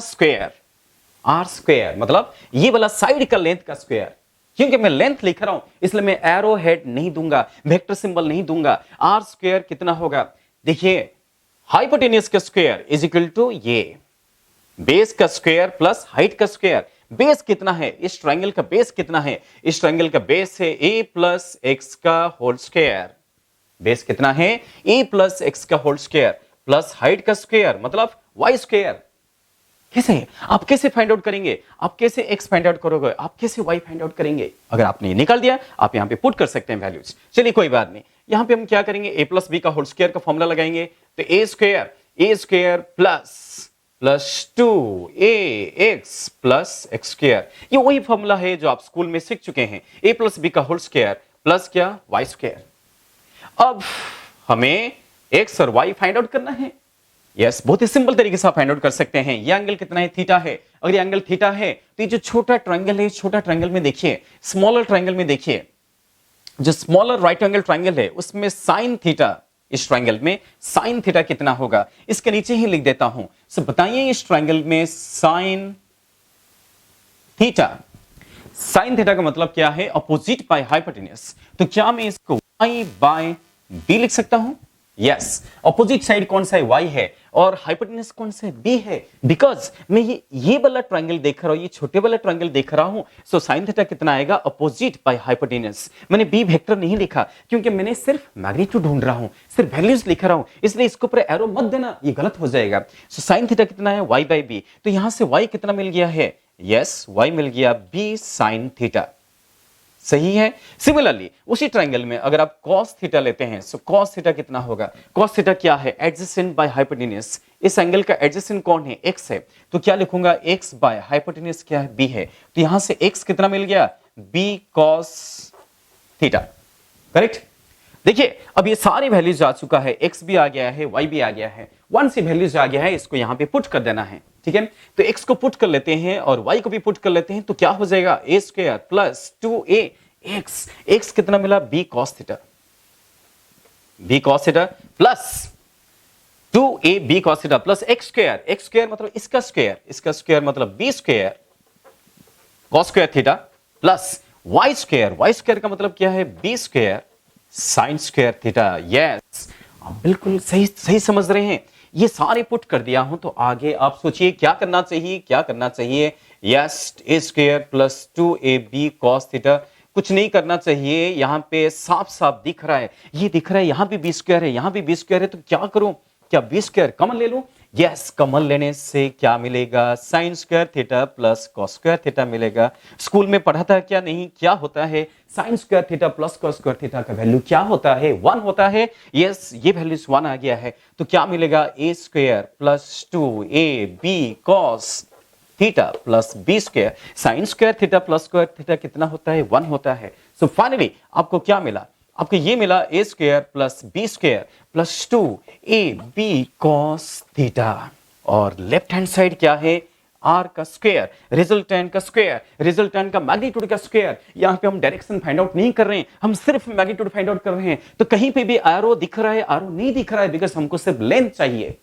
स्क्वायर मतलब ये वाला साइड का लेंथ का स्क्वायर। क्योंकि मैं लेंथ लिख रहा हूं इसलिए मैं एरो हेड नहीं दूंगा, वेक्टर सिंबल नहीं दूंगा। आर स्क्वायर कितना होगा? देखिए, हाइपोटेन्यूज का स्क्वायर इज इक्वल टू ये बेस का स्क्वायर प्लस हाइट का स्क्वायर। बेस कितना है? इस ट्रायंगल का बेस कितना है? इस ट्रायंगल का बेस है a प्लस एक्स का होल स्क्वायर। बेस कितना है? a प्लस एक्स का होल स्क्वायर प्लस हाइट का स्क्वायर मतलब y स्क्वायर। कैसे? आप कैसे फाइंड आउट करेंगे? आप कैसे x फाइंड आउट करोगे? आप कैसे y फाइंड आउट करेंगे? अगर आपने ये निकाल दिया, आप यहां पे पुट कर सकते हैं वैल्यूज। चलिए कोई बात नहीं, यहां पे हम क्या करेंगे? a प्लस बी का होल स्क्वायर का फॉर्मूला लगाएंगे। तो a square plus 2ax plus x square. ये वही फॉर्मूला है जो आप स्कूल में सीख चुके हैं, a प्लस बी का होल स्क्वायर प्लस क्या वाई स्क्वायर। अब हमें x और y फाइंड आउट करना है। यस, बहुत ही सिंपल तरीके से आप फाइंड आउट कर सकते हैं। ये एंगल कितना है, थीटा है। अगर ये एंगल थीटा है तो ये जो छोटा ट्रायंगल है, छोटा ट्रायंगल में देखिए, स्मॉलर ट्रायंगल में देखिए, जो स्मॉलर राइट एंगल ट्रायंगल है उसमें साइन थीटा, इस ट्रायंगल में साइन थीटा कितना होगा, इसके नीचे ही लिख देता हूं। सो बताइए इस ट्रायंगल में साइन थीटा, साइन थीटा का मतलब क्या है, अपोजिट बाय हाइपोटेन्यूज। तो क्या मैं इसको y बाय b लिख सकता हूं? यस, अपोजिट साइड कौन सा है, y है, और हाइपोटेन्यूज कौन सा है, b है। बिकॉज मैं ये वाला ट्रायंगल देख रहा हूं, ये छोटे वाला ट्रायंगल देख रहा हूं, सो साइन थीटा कितना आएगा, अपोजिट बाय हाइपोटेन्यूज। मैंने b वेक्टर नहीं लिखा क्योंकि मैंने सिर्फ मैग्नीट्यूड ढूंढ रहा हूं, सिर्फ वैल्यूज लिख रहा हूं, इसलिए इसके ऊपर एरो मत देना, ये गलत हो जाएगा। सो साइन थीटा कितना है, y बाय b। तो यहां से y कितना मिल गया है, यस, y मिल गया b साइन थीटा, सही है। सिमिलरली उसी ट्रायंगल में अगर आप cos थीटा लेते हैं, सो cos थीटा कितना होगा, cos थीटा क्या है, एडजेसेंट बाय हाइपोटेन्यूज। इस एंगल का एडजेसेंट कौन है, x है, तो क्या लिखूंगा, x बाय हाइपोटेन्यूज क्या है, b है। तो यहां से x कितना मिल गया, b cos थीटा, करेक्ट। देखिए अब ये सारी वैल्यूज आ चुका है, x भी आ गया है, y भी आ गया है, 1 सी वैल्यूज आ गया है, इसको यहां पे पुट कर देना है, ठीक है। तो x को पुट कर लेते हैं और y को भी पुट कर लेते हैं, तो क्या हो जाएगा, a square plus 2ax, x कितना मिला, b cos theta, b cos theta plus 2ab cos theta plus x square, x square मतलब इसका स्क्वायर, इसका स्क्वायर मतलब b square cos square theta plus y square, y square का मतलब क्या है, b square sine square theta. Yes, आप बिल्कुल सही सही समझ रहे हैं। ये सारे पुट कर दिया हूं, तो आगे आप सोचिए क्या करना चाहिए, क्या करना चाहिए। Yes, a square plus 2ab cos theta, कुछ नहीं करना चाहिए। यहां पे साफ साफ दिख रहा है, ये दिख रहा है, यहां भी b स्क्वायर है, यहां भी b स्क्वायर है, तो क्या करूं, क्या b स्क्वायर कॉमन ले लूं। यस, कॉमन लेने से क्या मिलेगा, sine square theta plus cos square theta मिलेगा। स्कूल में पढ़ा था क्या, नहीं, क्या होता है, sine square theta plus cos square theta का वैल्यू क्या होता है, 1 होता है। यस, ये वैल्यू 1 आ गया है, तो क्या मिलेगा, a square plus 2ab cos theta plus b square sine square theta plus square theta कितना होता है, 1 होता है। सो फाइनली आपको क्या मिला, आपको ये मिला a square plus b square plus 2ab cos theta, और लेफ्ट हैंड साइड क्या है, r का स्क्वायर, रिजल्टेंट का स्क्वायर, रिजल्टेंट का मैग्नीट्यूड का स्क्वायर। यहां पे हम डायरेक्शन फाइंड आउट नहीं कर रहे हैं, हम सिर्फ मैग्नीट्यूड फाइंड आउट कर रहे हैं। तो कहीं पे भी एरो दिख रहा है, एरो नहीं दिख रहा है, बिकॉज हमको सिर्फ लेंथ चाहिए।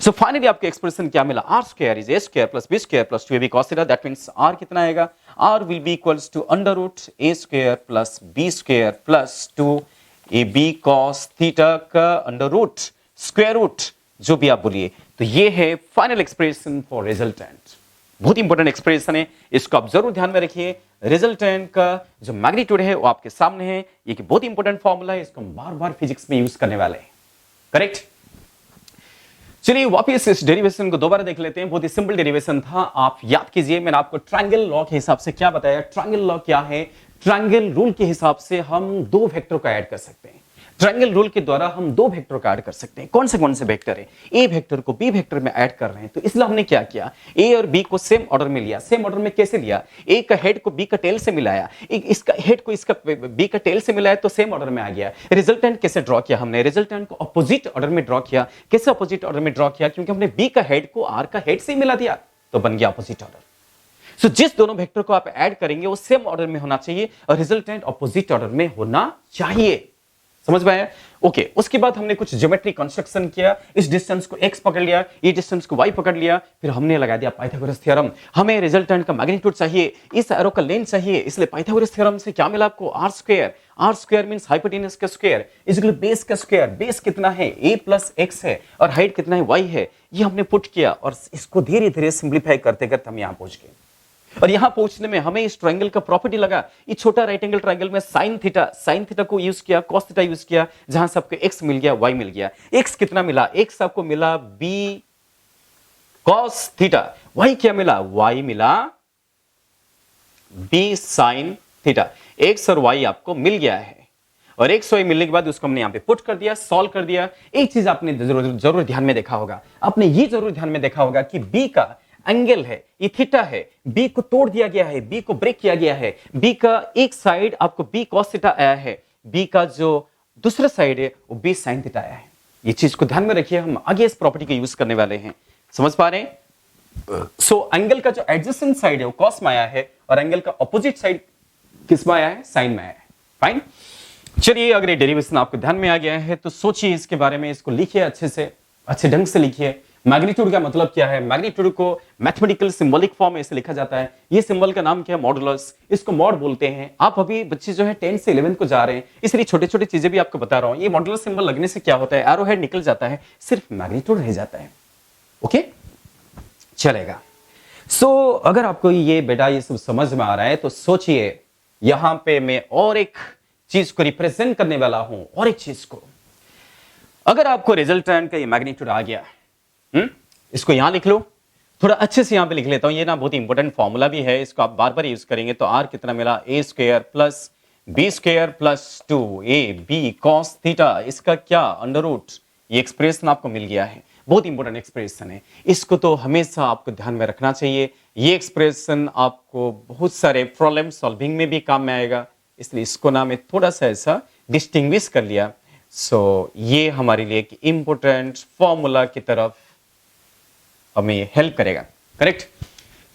सो फाइनली आपको एक्सप्रेशन क्या मिला, R square is A square plus B square plus 2ab cos theta. That means R कितना आएगा, R will be equals to under root A square plus B square plus 2ab cos theta का under root square root, जो भी आप बोलिए। तो ये है फाइनल एक्सप्रेशन फॉर रिजल्टेंट। बहुत इंपॉर्टेंट एक्सप्रेशन है, इसको आप जरूर ध्यान में रखिए। रिजल्टेंट का जो मैग्नीट्यूड है वो आपके सामने है, ये कि बहुत इंपॉर्टेंट फॉर्मूला है, इसको हम बार बार फिजिक्स में यूज करने वाले हैं, करेक्ट। चलिए वापस इस डेरिवेशन को दोबारा देख लेते हैं। बहुत ही सिंपल डेरिवेशन था, आप याद कीजिए, मैंने आपको ट्रायंगल लॉ के हिसाब से क्या बताया। ट्रायंगल लॉ क्या है, ट्रायंगल रूल के हिसाब से हम 2 वेक्टर को ऐड कर सकते हैं। ट्रायंगल रूल के द्वारा हम 2 वेक्टर को ऐड कर सकते हैं। कौन से वेक्टर है, ए वेक्टर को बी वेक्टर में ऐड कर रहे हैं, तो इसलिए हमने क्या किया, ए और बी को सेम ऑर्डर में लिया। सेम ऑर्डर में कैसे लिया, ए का हेड को बी का टेल से मिलाया, इसका हेड को इसका बी का टेल से मिलाया, तो सेम ऑर्डर में आ गया। रिजल्टेंट कैसे ड्रॉ किया हमने, रिजल्टेंट को अपोजिट ऑर्डर में ड्रॉ किया। कैसे अपोजिट ऑर्डर में ड्रॉ किया, क्योंकि हमने बी का हेड को आर का हेड से मिला दिया, तो बन गया अपोजिट ऑर्डर। सो जिस दोनों वेक्टर को आप ऐड करेंगे वो सेम ऑर्डर में होना चाहिए और रिजल्टेंट अपोजिट ऑर्डर में होना चाहिए। समझ में आया? ओके, उसके बाद हमने कुछ ज्योमेट्री कंस्ट्रक्शन किया। इस डिस्टेंस को x पकड़ लिया, ये डिस्टेंस को y पकड़ लिया, फिर हमने लगा दिया पाइथागोरस थ्योरम। हमें रिजल्टेंट का मैग्नीट्यूड चाहिए, इस एरो का लेंथ चाहिए, इसलिए पाइथागोरस थ्योरम से क्या मिला आपको, r square. r square means hypotenuse का square is equal to base का स्क्वायर। बेस कितना है, a प्लस x है, और हाइट कितना है, y है। ये हमने पुट किया और इसको धीरे धीरे सिंप्लीफाई करते करते हम यहां पहुंच गए। और यहां पहुंचने में हमें इस ट्रायंगल का प्रॉपर्टी लगा। ये छोटा राइट एंगल ट्रायंगल में साइन थीटा को यूज किया, कॉस थीटा यूज किया, जहां सबको x मिल गया, y मिल गया। x कितना मिला, x आपको मिला b cos थीटा, y क्या मिला, y मिला b sin थीटा। x और y आपको मिल गया है। और 100 मिलने के बाद उसको हमने यहाँ पे पुट कर दिया, सॉल्व कर दिया। एक चीज आपने जरूर ध्यान में देखा होगा, आपने ये जरूर ध्यान में देखा होगा कि बी का एंगल है, ये थीटा है, बी को तोड़ दिया गया है, बी को ब्रेक किया गया है, बी का एक साइड आपको बी कॉस थीटा आया है, बी का जो दूसरा साइड है वो बी साइन थीटा आया है। ये चीज को ध्यान में रखिए, हम आगे इस प्रॉपर्टी को यूज करने वाले हैं, समझ पा रहे हैं। सो एंगल का जो एडजेसेंट साइड है वो कॉस में आया है और एंगल का ऑपोजिट साइड किस में आया है, साइन में आया है। फाइन, चलिए अगर ये डेरिवेशन आपको ध्यान में आ गया है तो सोचिए इसके बारे में, इसको लिखिए अच्छे से, अच्छे ढंग से लिखिए। मैग्नीट्यूड का मतलब क्या है, मैग्नीट्यूड को मैथमेटिकल सिंबॉलिक फॉर्म में इसे लिखा जाता है। ये सिंबल का नाम क्या है, मॉडुलस, इसको मॉड बोलते हैं। आप अभी बच्चे जो है 10 से 11 को जा रहे हैं, इसलिए छोटे छोटे चीजें भी आपको बता रहा हूं। ये मॉडुलस सिंबल लगने से क्या होता है, एरो हेड निकल जाता है, सिर्फ मैग्नीट्यूड रह जाता है। ओके, चलेगा। सो अगर आपको ये बेटा ये सब समझ में आ रहा है तो सोचिए, यहां पे मैं और एक चीज को रिप्रेजेंट करने वाला हूं, और एक चीज को। अगर आपको रिजल्टेंट का ये मैग्नीट्यूड आ गया, इसको यहां लिख लो, थोड़ा अच्छे से यहां पे लिख लेता हूं, ये ना बहुत इंपॉर्टेंट फॉर्मूला भी है, इसको आप बार बार यूज करेंगे। तो आर कितना मिला, A square plus B square plus 2ab cos theta, इसका क्या अंडर रूट, ये एक्सप्रेशन आपको मिल गया है। बहुत इंपॉर्टेंट एक्सप्रेशन है, इसको तो हमेशा आपको ध्यान में रखना चाहिए। ये एक्सप्रेशन आपको बहुत सारे प्रॉब्लम सॉल्विंग में भी काम में आएगा, इसलिए इसको ना मैं थोड़ा सा ऐसा डिस्टिंग्विश कर लिया। सो ये हमारे लिए एक इंपॉर्टेंट फॉर्मूला की तरफ हमें हेल्प करेगा, करेक्ट।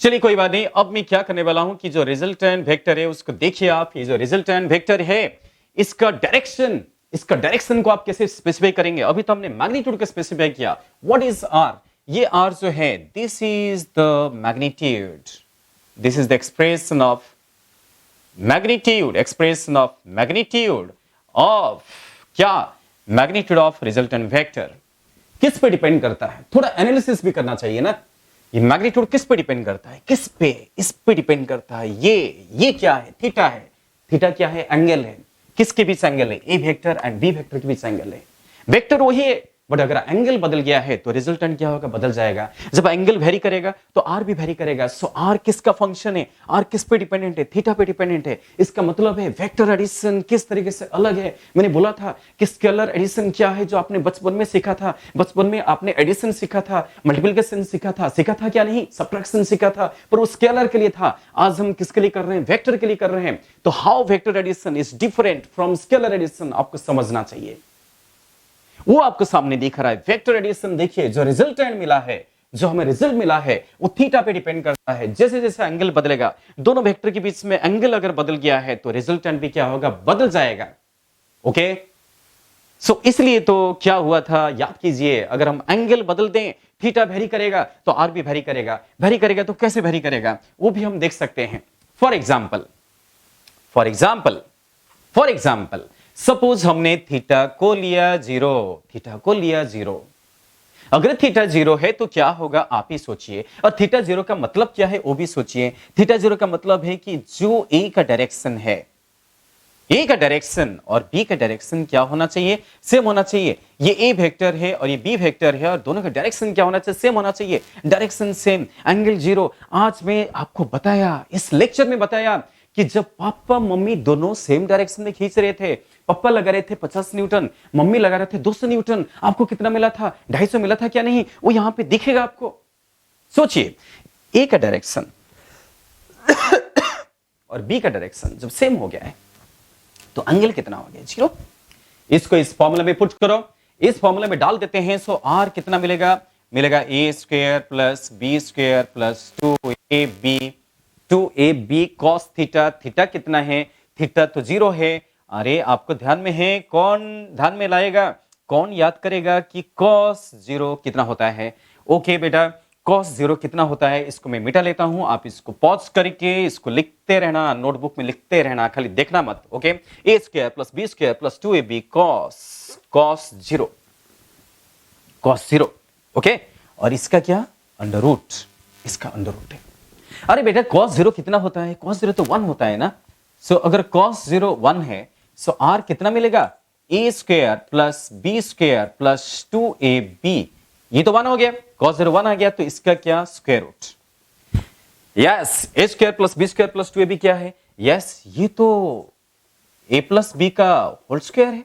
चलिए कोई बात नहीं, अब मैं क्या करने वाला हूं कि जो रिजल्टेंट वेक्टर है उसको देखिए आप। ये जो रिजल्टेंट वेक्टर है इसका डायरेक्शन को आप कैसे स्पेसिफाई करेंगे। अभी तो हमने मैग्नीट्यूड को स्पेसिफाई किया, व्हाट इज आर, ये आर जो है this is the magnitude, this is the expression of magnitude, expression of magnitude of क्या, मैग्नीट्यूड ऑफ रिजल्टेंट वेक्टर। किस पे डिपेंड करता है, थोड़ा एनालिसिस भी करना चाहिए ना। ये मैग्नीट्यूड किस पे डिपेंड करता है, किस पे, इस पे डिपेंड करता है। ये क्या है, थीटा है, थीटा क्या है, एंगल है। किसके बीच एंगल है, ए वेक्टर एंड बी वेक्टर के बीच एंगल है। वेक्टर वही है, बट अगर एंगल बदल गया है तो रिजल्टेंट क्या होगा, बदल जाएगा। जब एंगल वेरी करेगा तो आर भी वेरी करेगा। सो आर किसका फंक्शन है, आर किस पे डिपेंडेंट है, थीटा पे डिपेंडेंट है। इसका मतलब है वेक्टर एडिशन किस तरीके से अलग है। मैंने बोला था कि स्केलर एडिशन क्या है, जो आपने बचपन में सीखा था। बचपन में आपने एडिशन सीखा था, मल्टीप्लिकेशन सीखा था क्या नहीं, सब्ट्रैक्शन सीखा था, पर वो स्केलर के लिए था। आज हम किसके लिए कर रहे हैं, वेक्टर के लिए कर रहे हैं। तो how vector addition is different from scalar addition आपको समझना चाहिए, वो आपको सामने दिख रहा है। वेक्टर एडिशन देखिए, जो रिजल्टेंट मिला है, जो हमें रिजल्ट मिला है वो थीटा पे डिपेंड करता है। जैसे जैसे एंगल बदलेगा, दोनों वेक्टर के बीच में एंगल अगर बदल गया है तो रिजल्टेंट भी क्या होगा, बदल जाएगा। ओके, सो इसलिए तो क्या हुआ था, याद कीजिए, अगर हम एंगल बदल दें, थीटा वेरी करेगा तो आर भी वेरी करेगा। वेरी करेगा तो कैसे वेरी करेगा, वो भी हम देख सकते हैं। फॉर एग्जाम्पल सपोज हमने थीटा को लिया जीरो, अगर थीटा 0 है तो क्या होगा आप ही सोचिए। और थीटा 0 का मतलब क्या है वो भी सोचिए। थीटा 0 का मतलब है कि जो ए का डायरेक्शन है, ए का डायरेक्शन और बी का डायरेक्शन क्या होना चाहिए, सेम होना चाहिए। ये ए वेक्टर है और ये बी वेक्टर है और दोनों का डायरेक्शन क्या होना चाहिए, सेम होना चाहिए। Direction same, angle 0। आज मैं आपको बताया, इस लेक्चर में बताया कि जब पापा मम्मी दोनों सेम डायरेक्शन में खींच रहे थे, पापा लगा रहे थे 50 न्यूटन, मम्मी लगा रहे थे 200 न्यूटन, आपको कितना मिला था, 250 मिला था क्या नहीं, वो यहां पे दिखेगा आपको। सोचिए, ए का डायरेक्शन और बी का डायरेक्शन जब सेम हो गया है तो एंगल कितना हो गया, 0। इसको इस फॉर्मूला में पुट करो, इस फॉर्मूला में डाल देते हैं। सो आर कितना मिलेगा, A square plus B square plus 2ab cos theta. Theta कितना है, थीटा तो 0 है। अरे आपको ध्यान में है, कौन ध्यान में लाएगा, कौन याद करेगा कि cos 0 कितना होता है। ओके बेटा, cos 0 कितना होता है, इसको मैं मिटा लेता हूं। आप इसको पॉज करके इसको लिखते रहना, नोटबुक में लिखते रहना, खाली देखना मत। Okay, A square plus B square plus 2ab cos 0। Okay, और इसका क्या, अंडर रूट, इसका अंडर रूट है। अरे बेटा cos 0 कितना होता है, cos 0 तो 1 होता है ना। सो अगर cos 0 1 है, सो r कितना मिलेगा, a square plus b square plus 2ab, ये तो 1 हो गया, cos 0 1 आ गया, तो इसका क्या, square root. Yes, a square plus b square plus 2ab क्या है, यस ये तो ए प्लस बी का होल स्क्वायर है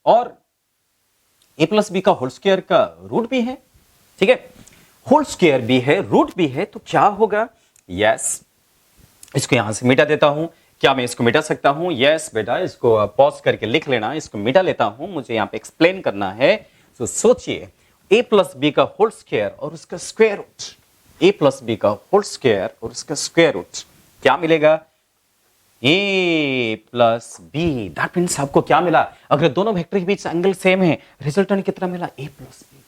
और ए प्लस बी का होल स्क्वायर का रूट भी है। ठीक है, होल स्क्वायर भी है, रूट भी है, तो क्या होगा? यस, इसको यहां से मिटा देता हूं। क्या मैं इसको मिटा सकता हूं? यस बेटा, इसको पॉज करके लिख लेना। इसको मिटा लेता हूं, मुझे यहां पे एक्सप्लेन करना है। तो सोचिए, ए प्लस बी का होल स्क्वायर और उसका स्क्वायर रूट, ए प्लस बी का होल स्क्वायर और उसका स्क्वायर रूट क्या मिलेगा? ए प्लस बी। दैट मीन्स आपको क्या मिला? अगर दोनों वेक्टर के बीच एंगल सेम है, रिजल्टेंट कितना मिला? ए प्लस बी।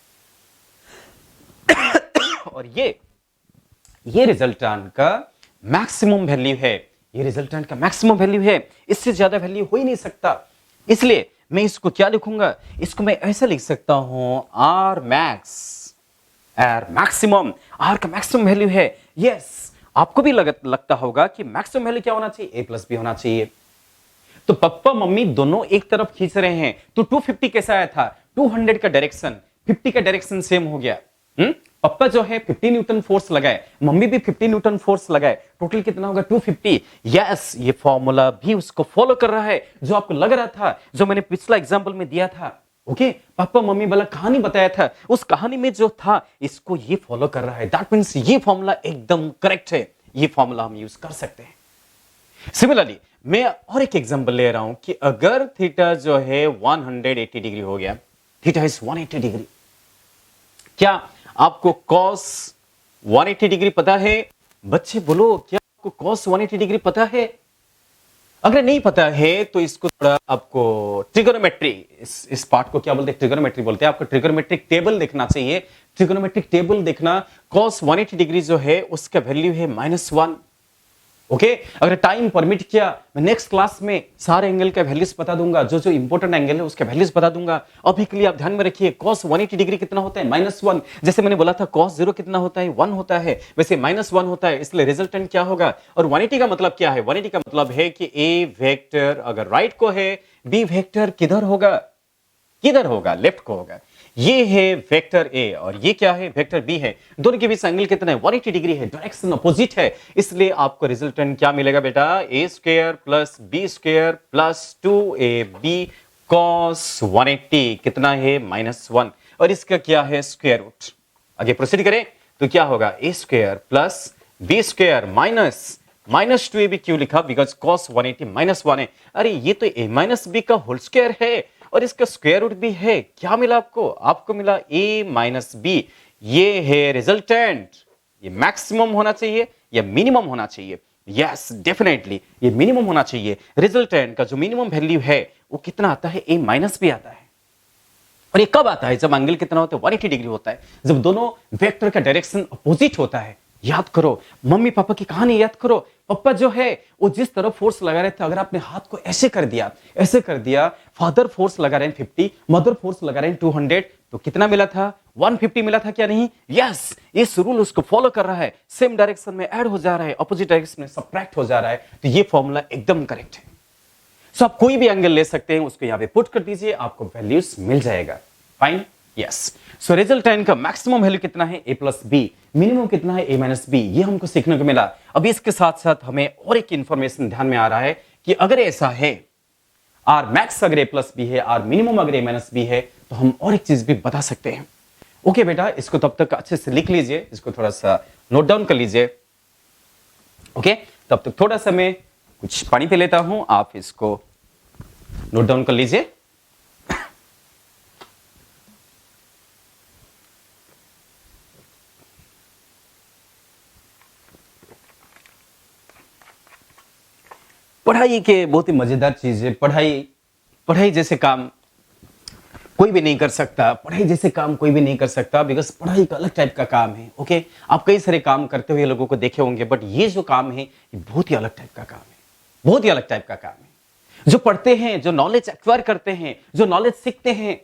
और ये रिजल्टेंट का मैक्सिमम वैल्यू है, ये रिजल्टेंट का मैक्सिमम वैल्यू है, इससे ज्यादा वैल्यू हो ही नहीं सकता। इसलिए मैं इसको क्या लिखूंगा? इसको मैं ऐसा लिख सकता हूं, R max, R maximum, R का मैक्सिमम वैल्यू है। यस, आपको भी लगता होगा कि मैक्सिमम वैल्यू क्या होना चाहिए? ए प्लस बी होना चाहिए। तो पप्पा मम्मी दोनों एक तरफ खींच रहे हैं, तो 250 कैसा आया था? 200 का डायरेक्शन, 50 का डायरेक्शन सेम हो गया। पप्पा जो है 50 न्यूटन फोर्स लगाए, मम्मी भी 50 न्यूटन फोर्स लगाए, टोटल कितना होगा? 250। यस, ये फॉर्मूला भी उसको फॉलो कर रहा है जो आपको लग रहा था, जो मैंने पिछला एग्जांपल में दिया था। ओके, पापा मम्मी वाला कहानी बताया था, उस कहानी में जो था इसको ये फॉलो कर रहा है। दैट मींस ये फॉर्मूला एकदम करेक्ट है, ये फॉर्मूला हम यूज कर सकते हैं। सिमिलरली मैं और एक एग्जांपल ले रहा हूं कि अगर थीटा जो है 180 डिग्री हो गया, थीटा इज 180 डिग्री, क्या आपको cos 180 डिग्री पता है? बच्चे बोलो, क्या आपको cos 180 डिग्री पता है? अगर नहीं पता है तो इसको थोड़ा आपको ट्रिगोनोमेट्री, इस पार्ट को क्या बोलते हैं? ट्रिगोनोमेट्री बोलते हैं। आपको ट्रिगोनोमेट्रिक टेबल देखना चाहिए। ट्रिगोनोमेट्रिक टेबल देखना, cos 180 डिग्री जो है उसका वैल्यू है -1। ओके, अगर टाइम परमिट किया, मैं नेक्स्ट क्लास में सारे एंगल का वैल्यूज बता दूंगा, जो जो इंपॉर्टेंट एंगल है उसके वैल्यूज बता दूंगा। अभी के लिए आप ध्यान में रखिए, cos 180 डिग्री कितना होता है? -1। जैसे मैंने बोला था cos 0 कितना होता है? 1 होता है, वैसे -1 होता है, इसलिए रिजल्टेंट क्या होगा? और 180 का मतलब क्या है? 180 का मतलब है कि ए वेक्टर अगर राइट को है, बी वेक्टर किधर होगा? किधर होगा? लेफ्ट को होगा। ये है वेक्टर ए और ये क्या है? वेक्टर बी है। दोनों के बीच एंगल कितना है? 180 डिग्री है, डायरेक्शन अपोजिट है, इसलिए आपको रिजल्टेंट क्या मिलेगा बेटा? A square plus B square plus 2ab cos 180 कितना है? -1। और इसका क्या है? Square root. आगे प्रोसीड करें तो क्या होगा? A square plus B square minus 2ab क्यों लिखा? बिकॉज cos 180 -1 है। अरे ये तो a माइनस बी का होल स्क्वायर है और इसका स्क्वायर रूट भी है। क्या मिला आपको? आपको मिला a माइनस बी। ये है रिजल्टेंट। ये मैक्सिमम होना चाहिए या मिनिमम होना चाहिए? यस, डेफिनेटली ये मिनिमम होना चाहिए। रिजल्टेंट का जो मिनिमम वैल्यू है वो कितना आता है? a माइनस बी आता है। और ये कब आता है? जब एंगल कितना होता है? 180 डिग्री होता है, जब दोनों वेक्टर का डायरेक्शन अपोजिट होता है। याद करो, मम्मी पापा की कहानी याद करो। पापा जो है वो जिस तरफ फोर्स लगा रहे थे, अगर आपने हाथ को ऐसे कर दिया, फादर फोर्स लगा रहे हैं 50, मदर फोर्स लगा रहे हैं 200, तो कितना मिला था? 150 मिला था, क्या नहीं? यस, इस रूल उसको फॉलो कर रहा है, सेम डायरेक्शन में ऐड हो जा रहा है, अपोजिट डायरेक्शन में सब्ट्रैक्ट हो जा रहा है, तो ये फॉर्मूला एकदम करेक्ट है। सो आप कोई भी एंगल ले सकते हैं, उसको यहां पे पुट कर दीजिए, आपको वैल्यूज मिल जाएगा। Fine, yes. सो रिजल्टेंट का मैक्सिमम वैल्यू कितना है? a plus B. मिनिमम कितना है? a minus B. ये हमको सीखने को मिला। अभी इसके साथ साथ हमें और एक इंफॉर्मेशन ध्यान में आ रहा है कि अगर ऐसा है, आर मैक्स अगर a प्लस बी है, आर मिनिमम अगर a माइनस बी है, तो हम और एक चीज भी बता सकते हैं। ओके बेटा, इसको तब तक अच्छे से लिख लीजिए, इसको थोड़ा सा नोट डाउन कर लीजिए। ओके, तब तक थोड़ा सा मैं कुछ पानी पी लेता हूं, आप इसको नोट डाउन कर लीजिए। पढ़ाई के बहुत ही मजेदार चीज है। पढ़ाई जैसे काम कोई भी नहीं कर सकता, पढ़ाई जैसे काम कोई भी नहीं कर सकता, बिकॉज पढ़ाई का अलग टाइप का काम है। ओके, आप कई सारे काम करते हुए लोगों को देखे होंगे, बट ये जो काम है ये बहुत ही अलग टाइप का काम है, बहुत ही अलग टाइप का काम है। जो पढ़ते हैं, जो नॉलेज एक्वायर करते हैं, जो नॉलेज सीखते हैं,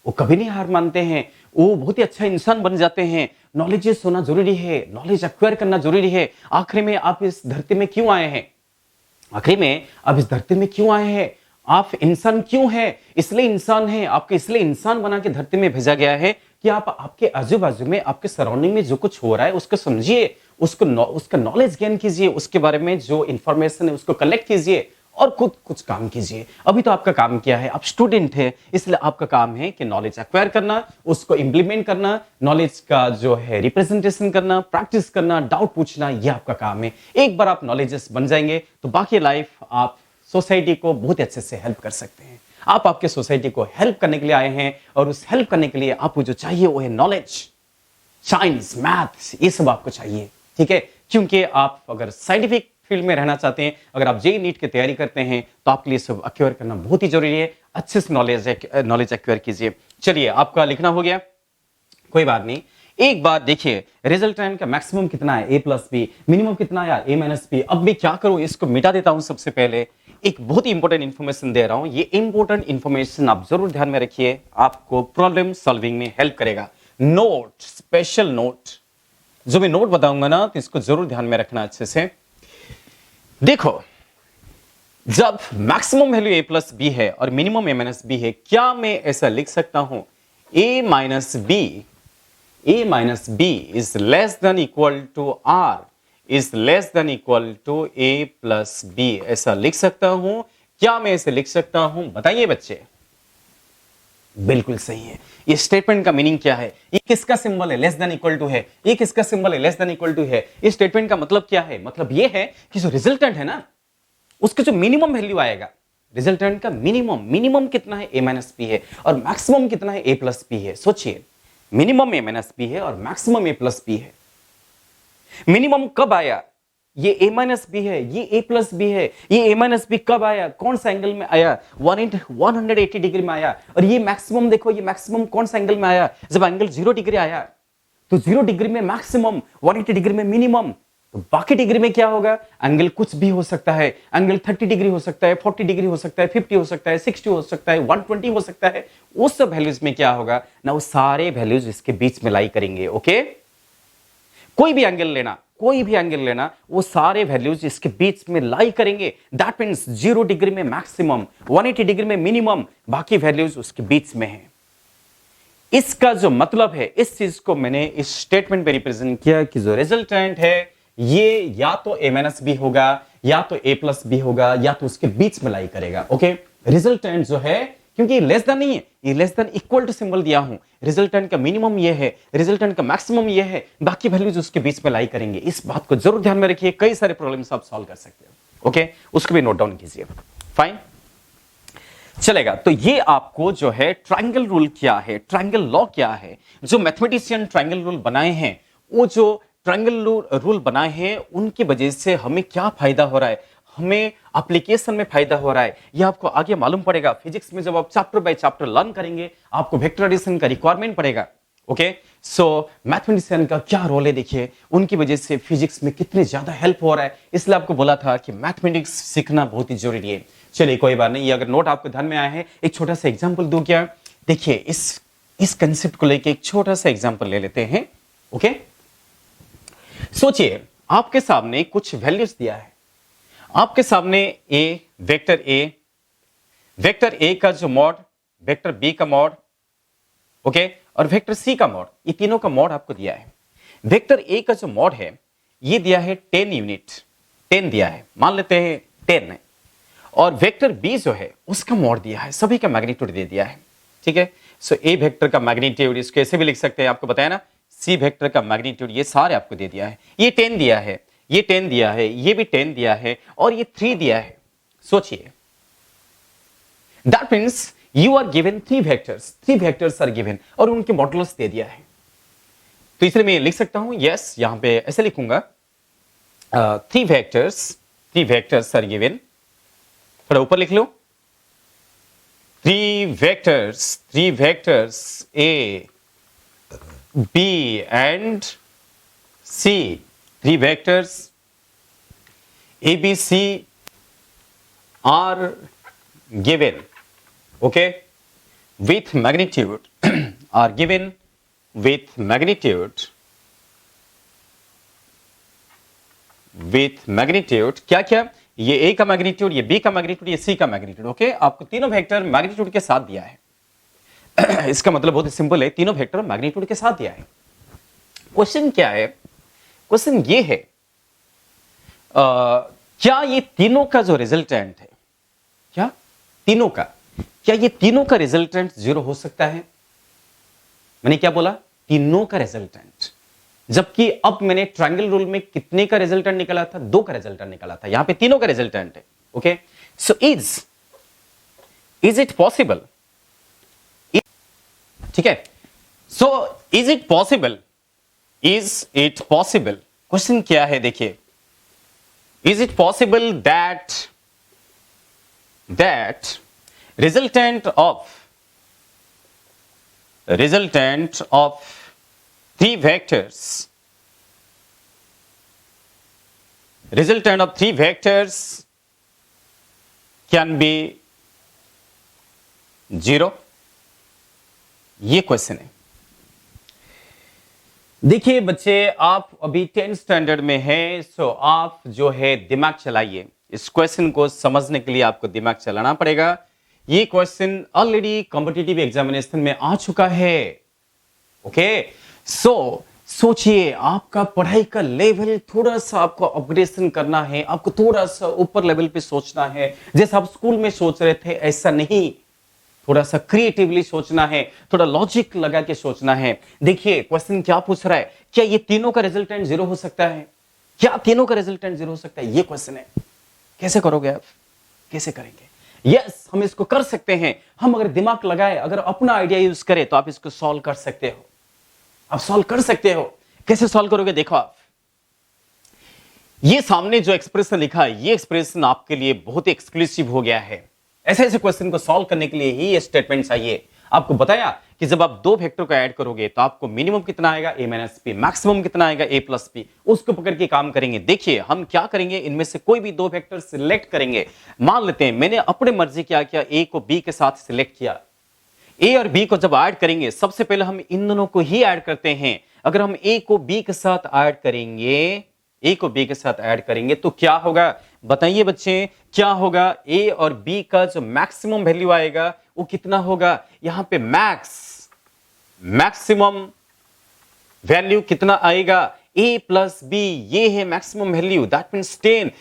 वो कभी नहीं हार मानते हैं, वो बहुत ही अच्छा इंसान बन जाते हैं। नॉलेज होना जरूरी है, नॉलेज एक्वायर करना जरूरी है। आखिर में आप इस धरती में क्यों आए हैं? आखिर में आप इस धरती में क्यों आए हैं? आप इंसान क्यों हैं? इसलिए इंसान है, आपको इसलिए इंसान बना के धरती में भेजा गया है कि आप आपके आजू बाजू में, आपके सराउंडिंग में जो कुछ हो रहा है उसको समझिए, उसका नॉलेज गेन कीजिए, उसके बारे में जो इंफॉर्मेशन है उसको कलेक्ट कीजिए और खुद कुछ काम कीजिए। अभी तो आपका काम क्या है, आप स्टूडेंट है, इसलिए आपका काम है कि नॉलेज एक्वायर करना, उसको इंप्लीमेंट करना, नॉलेज का जो है रिप्रेजेंटेशन करना, प्रैक्टिस करना, डाउट पूछना, यह आपका काम है। एक बार आप नॉलेजेस बन जाएंगे तो बाकी लाइफ आप सोसाइटी को बहुत अच्छे से हेल्प कर सकते हैं। आप आपके सोसाइटी को हेल्प करने के लिए आए हैं और उस हेल्प करने के लिए आपको जो चाहिए वो है नॉलेज, साइंस, मैथ्स, ये सब आपको चाहिए, ठीक है। क्योंकि आप अगर साइंटिफिक फील्ड में रहना चाहते हैं, अगर आप जेईई नीट की तैयारी करते हैं तो आपके लिए सब एक्वायर करना बहुत ही जरूरी है। अच्छे से नॉलेज एक्वायर कीजिए। चलिए, आपका लिखना हो गया, कोई बात नहीं। एक बार देखिए, रिजल्टेंट का मैक्सिमम कितना है, a+b, मिनिमम कितना है, a-b। अब मैं क्या करूं, इसको मिटा देता हूं। सबसे पहले एक बहुत ही इंपॉर्टेंट इंफॉर्मेशन दे रहा हूं। ये इंपॉर्टेंट इंफॉर्मेशन आप जरूर ध्यान में रखिए, आपको प्रॉब्लम सॉल्विंग में हेल्प करेगा। नोट, स्पेशल नोट, जो मैं नोट बताऊंगा ना तो इसको जरूर ध्यान में रखना अच्छे से। देखो, जब मैक्सिमम वैल्यू a+b है और मिनिमम a-b है, क्या मैं ऐसा लिख सकता हूं a-b is less than equal to r is less than equal to a+b, ऐसा लिख सकता हूं? क्या मैं ऐसे लिख सकता हूं? बताइए बच्चे। बिल्कुल सही है। ये स्टेटमेंट का मीनिंग क्या है? ये किसका सिंबल है? लेस देन इक्वल टू है। ये किसका सिंबल है? लेस देन इक्वल टू है। इस स्टेटमेंट का मतलब क्या है? मतलब ये है कि जो रिजल्टेंट है ना, उसका जो मिनिमम वैल्यू आएगा, रिजल्टेंट का मिनिमम कितना है, a-b है, और मैक्सिमम कितना है, a+b है। सोचिए, मिनिमम a-b है और मैक्सिमम a+b है। मिनिमम कब आया? ये a-b है, ये a+b है। ये a-b कब आया? कौन सा एंगल में आया? 180 डिग्री में आया। और ये मैक्सिमम देखो, ये मैक्सिमम कौन सा एंगल में आया? जब एंगल 0 डिग्री आया। तो 0 डिग्री में मैक्सिमम, 180 डिग्री में मिनिमम। तो बाकी डिग्री में क्या होगा? एंगल कुछ भी हो सकता है। एंगल 30 डिग्री हो सकता है, 40 डिग्री हो सकता है, 50 हो सकता है, 60 हो सकता है, 120 हो सकता है। उस सब वैल्यूज में क्या होगा ना, वो सारे वैल्यूज इसके बीच में लाई करेंगे। ओके, कोई भी एंगल लेना, वो सारे वैल्यूज इसके बीच में लाई करेंगे। दैट मींस 0 डिग्री में मैक्सिमम, 180 डिग्री में मिनिमम, बाकी वैल्यूज उसके बीच में है। इसका जो मतलब है, इस चीज को मैंने इस स्टेटमेंट पे रिप्रेजेंट किया कि जो रिजल्टेंट है ये या तो a-b होगा, या तो a+b होगा, या तो उसके बीच में लाई करेगा। ओके, रिजल्टेंट जो है, क्योंकि लेस देन नहीं है, ये less than equal to symbol दिया हूं। रिजल्टेंट का मिनिमम ये है, रिजल्टेंट का मैक्सिमम ये है, बाकी वैल्यूज उसके बीच में लाई करेंगे। इस बात को जरूर ध्यान में रखिए, कई सारे प्रॉब्लम्स आप सॉल्व कर सकते हो। ओके, उसको भी नोट डाउन कीजिए। फाइन, चलेगा। तो ये आपको जो है ट्रायंगल रूल क्या है, ट्रायंगल लॉ क्या है, जो मैथमेटिशियन ट्रायंगल रूल बनाए हैं, वो जो ट्रायंगल रूल बनाए हैं, उनकी वजह से हमें क्या फायदा हो रहा है, हमें एप्लीकेशन में फायदा हो रहा है, यह आपको आगे मालूम पड़ेगा। फिजिक्स में जब आप चैप्टर बाय चैप्टर लर्न करेंगे, आपको वेक्टर एडिशन का रिक्वायरमेंट पड़ेगा। ओके, सो मैथमेटिशियन का क्या रोल है, देखिए उनकी वजह से फिजिक्स में कितने ज्यादा हेल्प हो रहा है। इसलिए आपको बोला था कि मैथमेटिक्स सीखना बहुत ही जरूरी है। चलिए, कोई बात नहीं, अगर नोट आपको ध्यान में आया है, एक छोटा सा एग्जाम्पल दूं क्या? देखिए, इस कंसेप्ट को लेके एक छोटा सा एग्जाम्पल ले लेते हैं। ओके, सोचिए, आपके सामने कुछ वैल्यूज दिया है। आपके सामने वेक्टर ए का जो मॉड, वेक्टर बी का मॉड, ओके, और वेक्टर सी का मॉड, ये तीनों का मॉड आपको दिया है। वेक्टर ए का जो मॉड है, ये दिया है 10 यूनिट, 10 दिया है, मान लेते हैं 10 है। और वेक्टर बी जो है उसका मॉड दिया है, सभी का मैग्नीट्यूड दे दिया है। ठीक है, सो ए वेक्टर का मैग्नीट्यूड इसको ऐसे भी लिख सकते हैं, आपको बताया ना, सी वेक्टर का मैग्नीट्यूड, ये सारे आपको दे दिया है। ये 10 दिया है, ये 10 दिया है, ये भी 10 दिया है, और ये 3 दिया है। सोचिए, that means you are given 3 vectors are given, और उनके मॉडुलस दे दिया है। तो इसलिए मैं लिख सकता हूं, यस, यहां पे ऐसे लिखूंगा, 3 वेक्टर्स आर गिवन। थोड़ा ऊपर लिख लो, 3 vectors A, B and C, 3 vectors A, B, C are given, okay, with magnitude are given with magnitude क्या क्या, ये A का मैग्नीट्यूड, ये B का मैग्नीट्यूड, ये C का मैग्नीट्यूड। ओके, आपको तीनों वेक्टर मैग्नीट्यूड के साथ दिया है। इसका मतलब बहुत ही सिंपल है, तीनों वेक्टर मैग्नीट्यूड के साथ दिया है। क्वेश्चन क्या है, क्वेश्चन ये है क्या ये तीनों का जो रिजल्टेंट है, क्या तीनों का, क्या ये तीनों का रिजल्टेंट 0 हो सकता है? मैंने क्या बोला, तीनों का रिजल्टेंट, जबकि अब मैंने ट्रायंगल रूल में कितने का रिजल्टेंट निकाला था, 2 का रिजल्टेंट निकाला था, यहां पे तीनों का रिजल्टेंट है। Okay, so is it possible, ठीक है, so is it possible, is it possible, question क्या है देखिए, is it possible that resultant of three vectors, resultant of three vectors can be 0? ये क्वेश्चन है। देखिए बच्चे, आप अभी 10th स्टैंडर्ड में हैं, सो आप जो है दिमाग चलाइए, इस क्वेश्चन को समझने के लिए आपको दिमाग चलाना पड़ेगा। ये क्वेश्चन ऑलरेडी कॉम्पिटिटिव एग्जामिनेशन में आ चुका है। ओके, सो सोचिए, आपका पढ़ाई का लेवल थोड़ा सा आपको अपग्रेडेशन करना है, आपको थोड़ा सा ऊपर लेवल पे सोचना है, जैसे आप स्कूल में सोच रहे थे ऐसा नहीं, थोड़ा सा क्रिएटिवली सोचना है, थोड़ा लॉजिक लगा के सोचना है। देखिए क्वेश्चन क्या पूछ रहा है, क्या ये तीनों का रिजल्टेंट 0 हो सकता है, क्या तीनों का रिजल्टेंट 0 हो सकता है, ये क्वेश्चन है। कैसे करोगे आप, कैसे करेंगे? यस, हम इसको कर सकते हैं। हम अगर दिमाग लगाए, अगर अपना आइडिया यूज करें तो आप इसको सॉल्व कर सकते हो, आप सॉल्व कर सकते हो। कैसे सॉल्व करोगे, देखो आप, ये सामने जो एक्सप्रेशन लिखा है, ये एक्सप्रेशन आपके लिए बहुत ही एक्सक्लूसिव हो गया है। ऐसे ऐसे क्वेश्चन को सॉल्व करने के लिए ही ये स्टेटमेंट चाहिए। आपको बताया कि जब आप दो वेक्टर को ऐड करोगे तो आपको मिनिमम कितना आएगा, a माइनस पी, मैक्सिमम कितना आएगा, a प्लस पी, उसको पकड़ के काम करेंगे। देखिए हम क्या करेंगे, इनमें से कोई भी दो वेक्टर सिलेक्ट करेंगे। मान लेते हैं मैंने अपने मर्जी क्या किया, a को b के साथ सिलेक्ट किया। a और b को जब ऐड करेंगे, सबसे पहले हम इन दोनों को ही ऐड करते हैं। अगर हम a को b के साथ ऐड करेंगे, a को b के साथ ऐड करेंगे तो क्या होगा, बताइए बच्चे, क्या होगा? a और b का जो मैक्सिमम वैल्यू आएगा वो कितना होगा? यहां पे मैक्सिमम वैल्यू कितना आएगा? a प्लस b, ये है maximum value, that means 10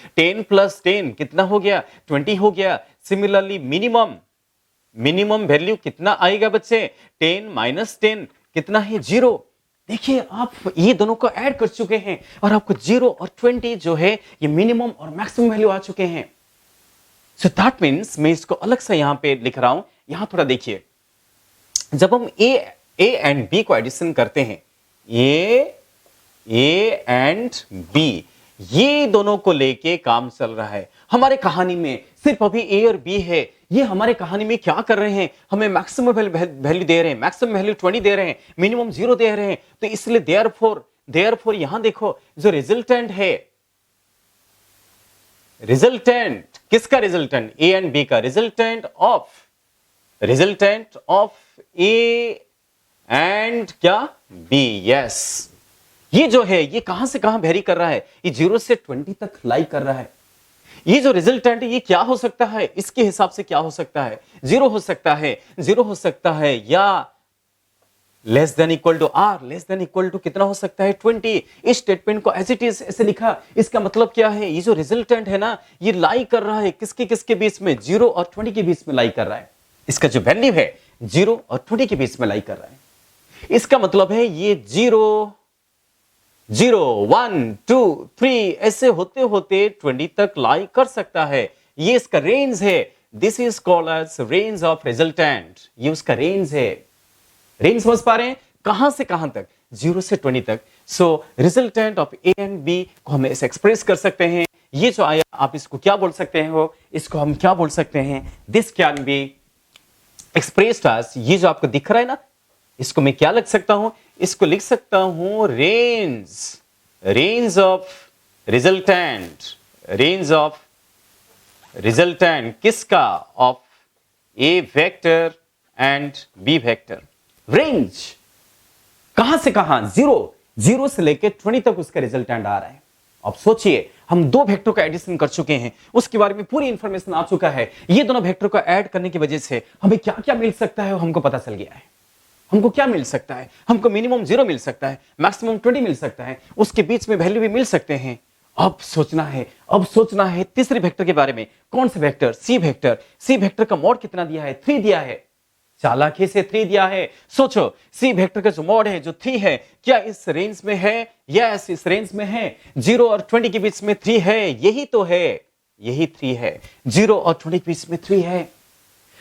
plus 10 कितना हो गया? 20 हो गया। सिमिलरली मिनिमम वैल्यू कितना आएगा बच्चे? 10 माइनस 10 कितना है? 0। देखिए आप ये दोनों को ऐड कर चुके हैं और आपको 0 और 20 जो है ये मिनिमम और मैक्सिमम वैल्यू आ चुके हैं। सो दैट मीन्स मैं इसको अलग से यहां पे लिख रहा हूं। यहां थोड़ा देखिए, जब हम ए एंड बी को एडिशन करते हैं, ए एंड बी, ये दोनों को लेके काम चल रहा है। हमारे कहानी में सिर्फ अभी ए और बी है। ये हमारे कहानी में क्या कर रहे हैं, हमें मैक्सिमम वैल्यू दे रहे हैं, मैक्सिमम वैल्यू 20 दे रहे हैं, मिनिमम 0 दे रहे हैं। तो इसलिए देयरफॉर यहां देखो जो रिजल्टेंट है, रिजल्टेंट किसका? रिजल्टेंट ए एंड बी का, रिजल्टेंट ऑफ ए एंड क्या? बी। यस, ये जो है ये कहां से कहां वेरी कर रहा है, ये 0 से 20 तक लाई कर रहा है। ये जो रिजल्टेंट है ये क्या हो सकता है, इसके हिसाब से क्या हो सकता है? 0 हो सकता है, या less than equal to R, less than equal to कितना हो सकता है? 20। इस स्टेटमेंट को एज इट इज ऐसे लिखा। इसका मतलब क्या है, ये जो रिजल्टेंट है ना, ये लाई कर रहा है किसके बीच में? 0 और 20 के बीच में लाई कर रहा है। इसका जो वैल्यू है 0 और 20 के बीच में लाई कर रहा है। इसका मतलब है ये 0 1 2 3 ऐसे होते होते 20 तक लाई कर सकता है। ये इसका रेंज है। This is called as range of resultant. ये उसका रेंज है। रेंज समझ पा रहे हैं? कहां से कहां तक? 0 से 20 तक। So resultant of A and B को हम ऐसे एक्सप्रेस कर सकते हैं। ये जो आया, आप इसको क्या बोल सकते हैं? हो इसको हम क्या बोल सकते हैं? This can be expressed as, ये जो आपको दिख रहा है ना, इसको मैं क्या लिख सकता हूं? इसको लिख सकता हूं रेंज ऑफ रिजल्टेंट किसका? Of A vector and B vector. Range कहां से कहां? 0 से लेकर 20 तक उसका रिजल्टेंट आ रहा है। अब सोचिए, हम दो वेक्टर का एडिशन कर चुके हैं, उसके बारे में पूरी इंफॉर्मेशन आ चुका है। ये दोनों वेक्टर को ऐड करने की वजह से हमें क्या क्या मिल सकता है हमको पता चल गया है। हमको क्या मिल सकता है? हमको मिनिमम 0 मिल सकता है, मैक्सिमम 20 मिल सकता है, उसके बीच में वैल्यू भी मिल सकते हैं। अब सोचना है तीसरे वेक्टर के बारे में। कौन से vector? C vector. C vector का मॉड कितना दिया है? 3 दिया है। चालाकी से 3 दिया है। सोचो, सी वेक्टर का जो मॉड है, जो 3 है, क्या इस रेंज में है? यस, इस रेंज में है। 0 और 20 के बीच में 3 है, यही तो है, यही 3 है। 0 और 20 के बीच में 3 है।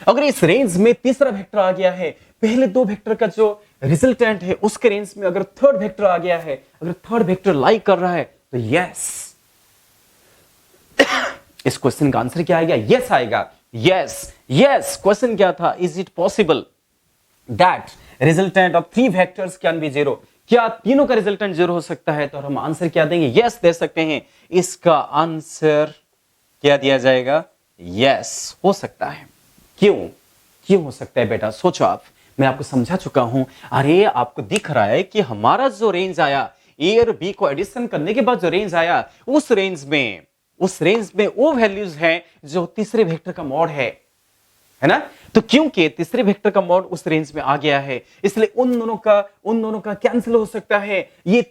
अगर इस रेंज में तीसरा वेक्टर आ गया है, पहले दो वेक्टर का जो रिजल्टेंट है उसके रेंज में अगर थर्ड वेक्टर आ गया है, अगर थर्ड वेक्टर लाइक कर रहा है, तो यस, इस क्वेश्चन का आंसर क्या आएगा? यस आएगा। यस, क्वेश्चन क्या था? Is it possible that resultant of 3 vectors can be 0? क्या तीनों का रिजल्टेंट 0 हो सकता है? तो हम आंसर क्या देंगे? यस दे सकते हैं। इसका आंसर क्या दिया जाएगा? यस हो सकता है। क्यों हो सकता है बेटा? सोचो आप, मैं आपको समझा चुका हूं। अरे आपको दिख रहा है कि हमारा जो रेंज आया, ए और बी को एडिशन करने के बाद जो रेंज आया, उस रेंज में वो वैल्यूज हैं जो तीसरे वेक्टर का मॉड है ना? तो क्योंकि तीसरे वेक्टर का मॉड उस रेंज में आ गया है, इसलिए उन दोनों का कैंसिल हो सकता है। ये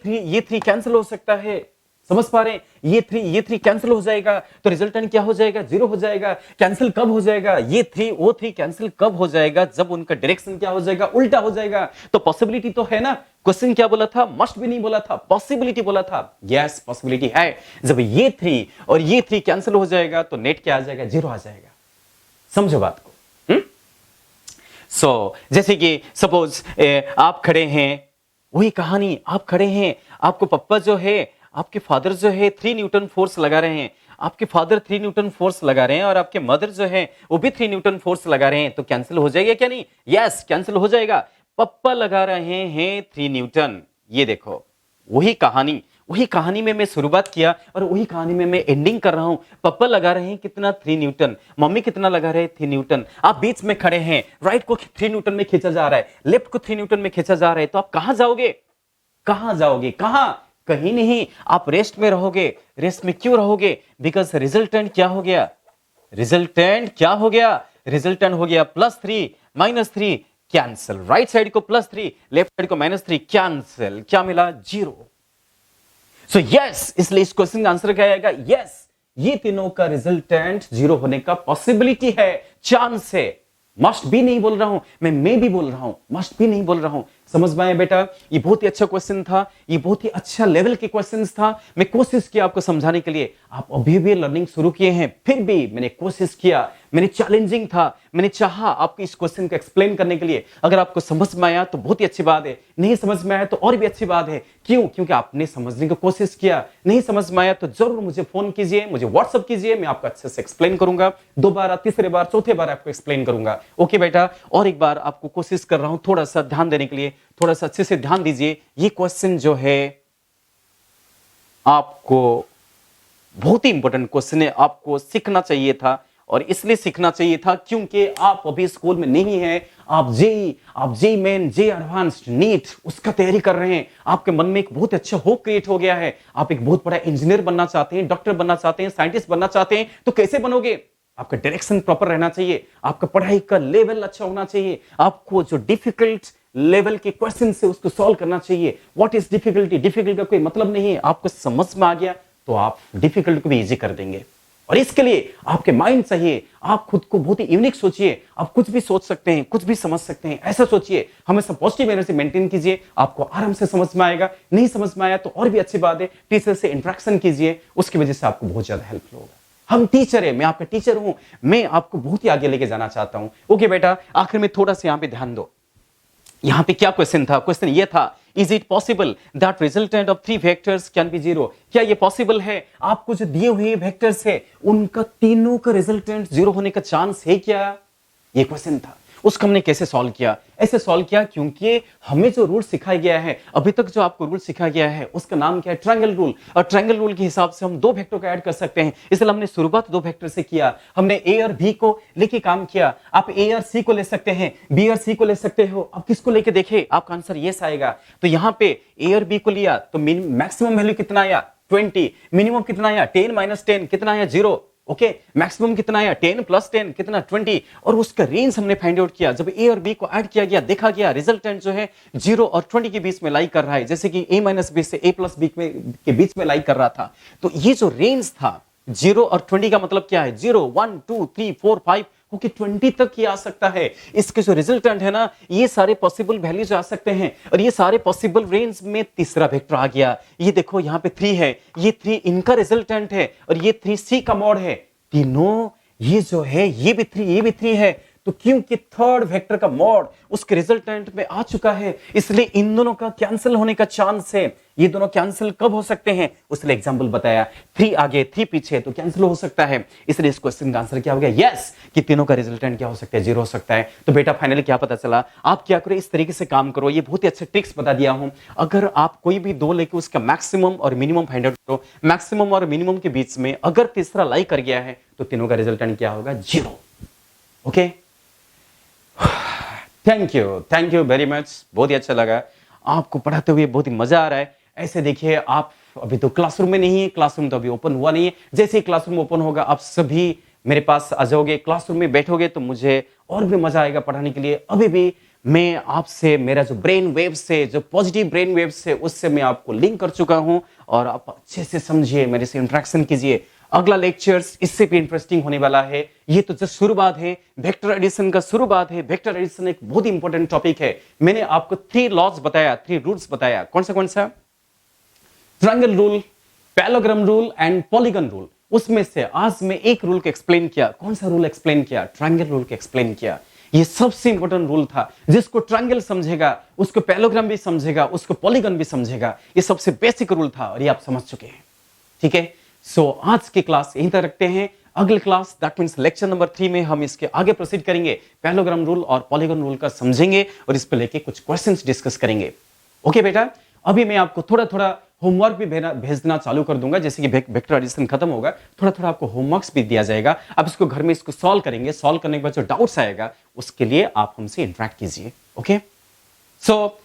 3 कैंसिल हो सकता है। समझ पा रहे हैं? ये 3 कैंसिल हो जाएगा, तो रिजल्टेंट क्या हो जाएगा? 0 हो जाएगा। कैंसिल कब हो जाएगा? ये 3 कैंसिल कब हो जाएगा? जब उनका डायरेक्शन क्या हो जाएगा? उल्टा हो जाएगा। तो पॉसिबिलिटी तो है ना। क्वेश्चन क्या बोला था? मस्ट भी नहीं बोला था, पॉसिबिलिटी बोला था। यस, पॉसिबिलिटी है। जब ये 3 और ये 3 कैंसिल हो जाएगा, तो नेट क्या आ जाएगा? 0 आ जाएगा। समझो बात को। जैसे कि सपोज आप खड़े हैं, वही कहानी, आप खड़े हैं, आपको पप्पा जो है, आपके फादर जो है 3 न्यूटन फोर्स लगा रहे हैं, आपके फादर 3 न्यूटन फोर्स लगा रहे हैं, और आपके मदर जो है वो भी 3 न्यूटन फोर्स लगा रहे हैं, तो कैंसिल हो जाएगा क्या? नहीं, यस कैंसिल हो जाएगा। पप्पा लगा रहे हैं 3 न्यूटन। ये देखो, वही कहानी में मैं शुरुआत किया और वही कहानी में मैं एंडिंग कर रहा हूं। पप्पा लगा रहे हैं कितना? 3 न्यूटन। मम्मी कितना लगा रहे हैं? 3 न्यूटन। आप बीच में खड़े हैं, राइट को 3 न्यूटन में खींचा जा रहा है, लेफ्ट को 3 न्यूटन में खींचा जा रहा है, तो आप कहां जाओगे? कहीं नहीं, आप रेस्ट में रहोगे। रेस्ट में क्यों रहोगे? बिकॉज रिजल्टेंट क्या हो गया? रिजल्टेंट हो गया +3 -3 कैंसिल। राइट साइड को +3, लेफ्ट साइड को -3 कैंसिल। क्या मिला? 0। सो यस, इसलिए इस क्वेश्चन का आंसर क्या आएगा? यस, ये तीनों का रिजल्टेंट 0 होने का पॉसिबिलिटी है, चांस है। मस्ट भी नहीं बोल रहा हूं मैं, भी बोल रहा हूं, मस्ट भी नहीं बोल रहा हूं। समझ में आया बेटा? ये बहुत ही अच्छा क्वेश्चन था, ये बहुत ही अच्छा लेवल के क्वेश्चंस था। मैं कोशिश किया आपको समझाने के लिए। आप अभी भी लर्निंग शुरू किए हैं, फिर भी मैंने कोशिश किया, मैंने चैलेंजिंग था, मैंने चाहा आपको इस क्वेश्चन को एक्सप्लेन करने के लिए। अगर आपको समझ में आया तो बहुत ही अच्छी बात है, नहीं समझ में आया तो और भी अच्छी बात है। क्योंकि आपने समझने की कोशिश किया। नहीं समझ में आया तो जरूर मुझे फोन कीजिए, मुझे व्हाट्सएप कीजिए, मैं आपको अच्छे से एक्सप्लेन करूंगा। दोबारा, तीसरे बार, चौथे बार आपको एक्सप्लेन करूंगा। ओके बेटा? और एक बार आपको कोशिश कर रहा हूं थोड़ा सा ध्यान देने के लिए, थोड़ा सा अच्छे से ध्यान दीजिए। ये क्वेश्चन जो है आपको बहुत ही इंपॉर्टेंट क्वेश्चन है, आपको सीखना चाहिए था। और इसलिए सीखना चाहिए था क्योंकि आप अभी स्कूल में नहीं हैं, आप JEE Main, JEE Advanced, NEET उसका तैयारी कर रहे हैं। आपके मन में एक बहुत अच्छा होप क्रिएट हो गया है, आप एक बहुत बड़ा इंजीनियर बनना चाहते हैं, डॉक्टर बनना चाहते हैं, साइंटिस्ट बनना चाहते हैं। तो कैसे बनोगे? आपका डायरेक्शन प्रॉपर रहना चाहिए, आपका पढ़ाई का लेवल अच्छा होना चाहिए, आपको जो डिफिकल्ट लेवल के क्वेश्चन से उसको सॉल्व करना चाहिए। What is difficulty? डिफिकल्ट का कोई मतलब नहीं है। आपको समझ में आ गया तो आप डिफिकल्ट को भी इजी कर देंगे। और इसके लिए आपके माइंड चाहिए, आप खुद को बहुत ही यूनिक सोचिए। आप कुछ भी सोच सकते हैं, कुछ भी समझ सकते हैं, ऐसा सोचिए। हमेशा पॉजिटिव एनर्जी मेंटेन कीजिए, आपको आराम से समझ में आएगा। नहीं समझ में आया तो और भी अच्छी बात है, टीचर से इंटरेक्शन कीजिए, उसकी वजह से आपको बहुत ज्यादा हेल्पफुल होगा। हम टीचर है, मैं आपका टीचर हूं, मैं आपको बहुत ही आगे लेके जाना चाहता हूं। ओके बेटा, आखिर में थोड़ा सा यहां पे ध्यान दो। यहां पे क्या क्वेश्चन था? क्वेश्चन ये था, is it possible that resultant of 3 vectors can be 0? क्या ये पॉसिबल है? आपको जो दिए हुए वेक्टर्स है उनका तीनों का रिजल्टेंट 0 होने का चांस है क्या? ये क्वेश्चन था। उसको हमने कैसे सॉल्व किया? ऐसे सॉल्व किया क्योंकि हमें जो रूल सिखाया गया है, अभी तक जो आपको रूल सिखाया गया है उसका नाम क्या है? Triangle rule. और ट्रायंगल रूल के हिसाब से हम 2 वेक्टर को ऐड कर सकते हैं, इसलिए हमने शुरुआत 2 वेक्टर से किया। हमने ए और बी को लेके काम किया। आप ए और सी को ले सकते हैं, बी और सी को ले सकते हो। अब किसको लेके देखे? आपका आंसर यस आएगा। तो यहां पे ए और बी को लिया तो मैक्सिमम वैल्यू कितना आया? 20, मिनिमम कितना आया 10 माइनस 10 कितना आया 0, ओके, मैक्सिमम कितना आया 10 प्लस 10 कितना 20, और उसका रेंज हमने फाइंड आउट किया। जब ए और बी को ऐड किया गया, देखा गया रिजल्टेंट जो है 0 और 20 के बीच में लाई कर रहा है, जैसे कि a माइनस बी से a प्लस बी के बीच में लाई कर रहा था। तो ये जो रेंज था 0 और 20 का मतलब क्या है, 0 1 2 3 4 5 ओके 20 तक ही आ सकता है। इसके जो रिजल्टेंट है ना, ये सारे पॉसिबल वैल्यूज आ सकते हैं, और ये सारे पॉसिबल रेंज में तीसरा वेक्टर आ गया। ये देखो यहाँ पे 3 है, ये 3 इनका रिजल्टेंट है, और ये 3c का मॉड है। तीनों ये जो है ये भी 3 ये भी 3 है, तो क्योंकि थर्ड वेक्टर का मॉड उसके रिजल्टेंट में आ चुका है, इसलिए इन दोनों का कैंसिल होने का चांस है। ये दोनों कैंसिल कब हो सकते हैं, उसने एग्जांपल बताया, 3 आगे 3 पीछे, तो कैंसिल हो सकता है। इसलिए इस क्वेश्चन का आंसर क्या हो गया, यस, कि तीनों का रिजल्टेंट क्या हो सकता है, 0 हो सकता है। तो बेटा फाइनली क्या पता चला, आप क्या करो, इस तरीके से काम करो। ये बहुत ही अच्छे ट्रिक्स बता दिया हूं। अगर आप कोई भी दो लेके उसका मैक्सिमम और मिनिमम फाइंड आउट करो, मैक्सिमम और मिनिमम के बीच में अगर तीसरा लाई कर गया है, तो तीनों का रिजल्टेंट क्या होगा, 0। Okay, thank you very much, बहुत ही अच्छा लगा आपको पढ़ाते हुए, बहुत ही मजा आ रहा है। ऐसे देखिए, आप अभी तो क्लासरूम में नहीं है, क्लासरूम तो अभी ओपन हुआ नहीं है। जैसे ही क्लासरूम ओपन होगा, आप सभी मेरे पास आ जाओगे, क्लासरूम में बैठोगे, तो मुझे और भी मजा आएगा पढ़ाने के लिए। अभी भी मैं आपसे मेरा जो ब्रेन वेव्स से, जो पॉजिटिव ब्रेन वेव्स से, उससे मैं आपको लिंक कर चुका हूं, और आप अच्छे से समझिए, मेरे से इंटरेक्शन कीजिए। अगला लेक्चर्स इससे भी इंटरेस्टिंग होने वाला है। ये तो जस्ट शुरुआत है, वेक्टर एडिशन का शुरुआत है। वेक्टर एडिशन एक बहुत ही इंपॉर्टेंट टॉपिक है। मैंने आपको 3 लॉज बताया, 3 रूल्स बताया। कौन सा, triangle rule, parallelogram rule and polygon rule. उसमें से आज मैं एक रूल को एक्सप्लेन किया। कौन सा रूल एक्सप्लेन किया, ट्रायंगल रूल को एक्सप्लेन किया। ये सबसे इंपॉर्टेंट रूल था। जिसको ट्रायंगल समझेगा, उसको पैरेललोग्राम भी समझेगा, उसको पॉलीगन भी समझेगा। ये सबसे बेसिक रूल था, और ये आप समझ चुके हैं। ठीक है, सो आज की क्लास यहीं तक रखते हैं। अगली class that means lecture number 3 में हम इसके आगे प्रोसीड करेंगे, पैरेललोग्राम रूल और पॉलीगन रूल का समझेंगे, और इस पे लेके कुछ क्वेश्चंस डिस्कस करेंगे। ओके बेटा, अभी मैं आपको थोड़ा थोड़ा होमवर्क भी भेजना चालू कर दूंगा। जैसे कि वेक्टर एडिशन खत्म होगा, थोड़ा थोड़ा आपको होमवर्क्स भी दिया जाएगा। आप इसको घर में इसको सॉल्व करेंगे। सॉल्व करने के बाद जो डाउट्स आएगा, उसके लिए आप हमसे इंटरेक्ट कीजिए। ओके, सो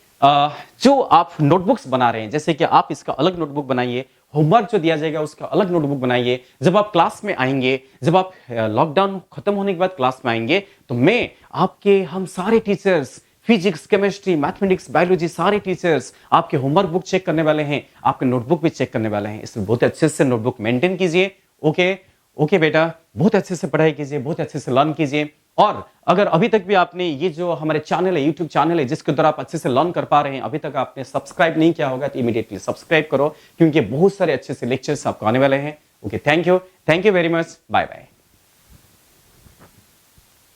जो आप नोटबुक्स बना रहे हैं, जैसे कि आप इसका अलग नोटबुक बनाइए, होमवर्क जो दिया जाएगा उसका अलग नोटबुक बनाइए। जब आप क्लास में आएंगे, जब आप लॉकडाउन खत्म होने के बाद क्लास में आएंगे, तो मैं आपके, हम सारे teachers, physics, chemistry, mathematics, biology, सारे टीचर्स आपके होमवर्क बुक चेक करने वाले हैं, आपके नोटबुक भी चेक करने वाले हैं। इसलिए बहुत अच्छे से नोटबुक मेंटेन कीजिए। ओके बेटा, बहुत अच्छे से पढ़ाई कीजिए, बहुत अच्छे से लर्न कीजिए। और अगर अभी तक भी आपने ये जो हमारे चैनल है, यूट्यूब चैनल है, जिसके द्वारा आप अच्छे से लर्न कर पा रहे हैं, अभी तक आपने सब्सक्राइब नहीं किया होगा, तो इमीडिएटली सब्सक्राइब करो, क्योंकि बहुत सारे अच्छे से लेक्चर्स आपको आने वाले हैं। Okay, thank you very much, bye bye.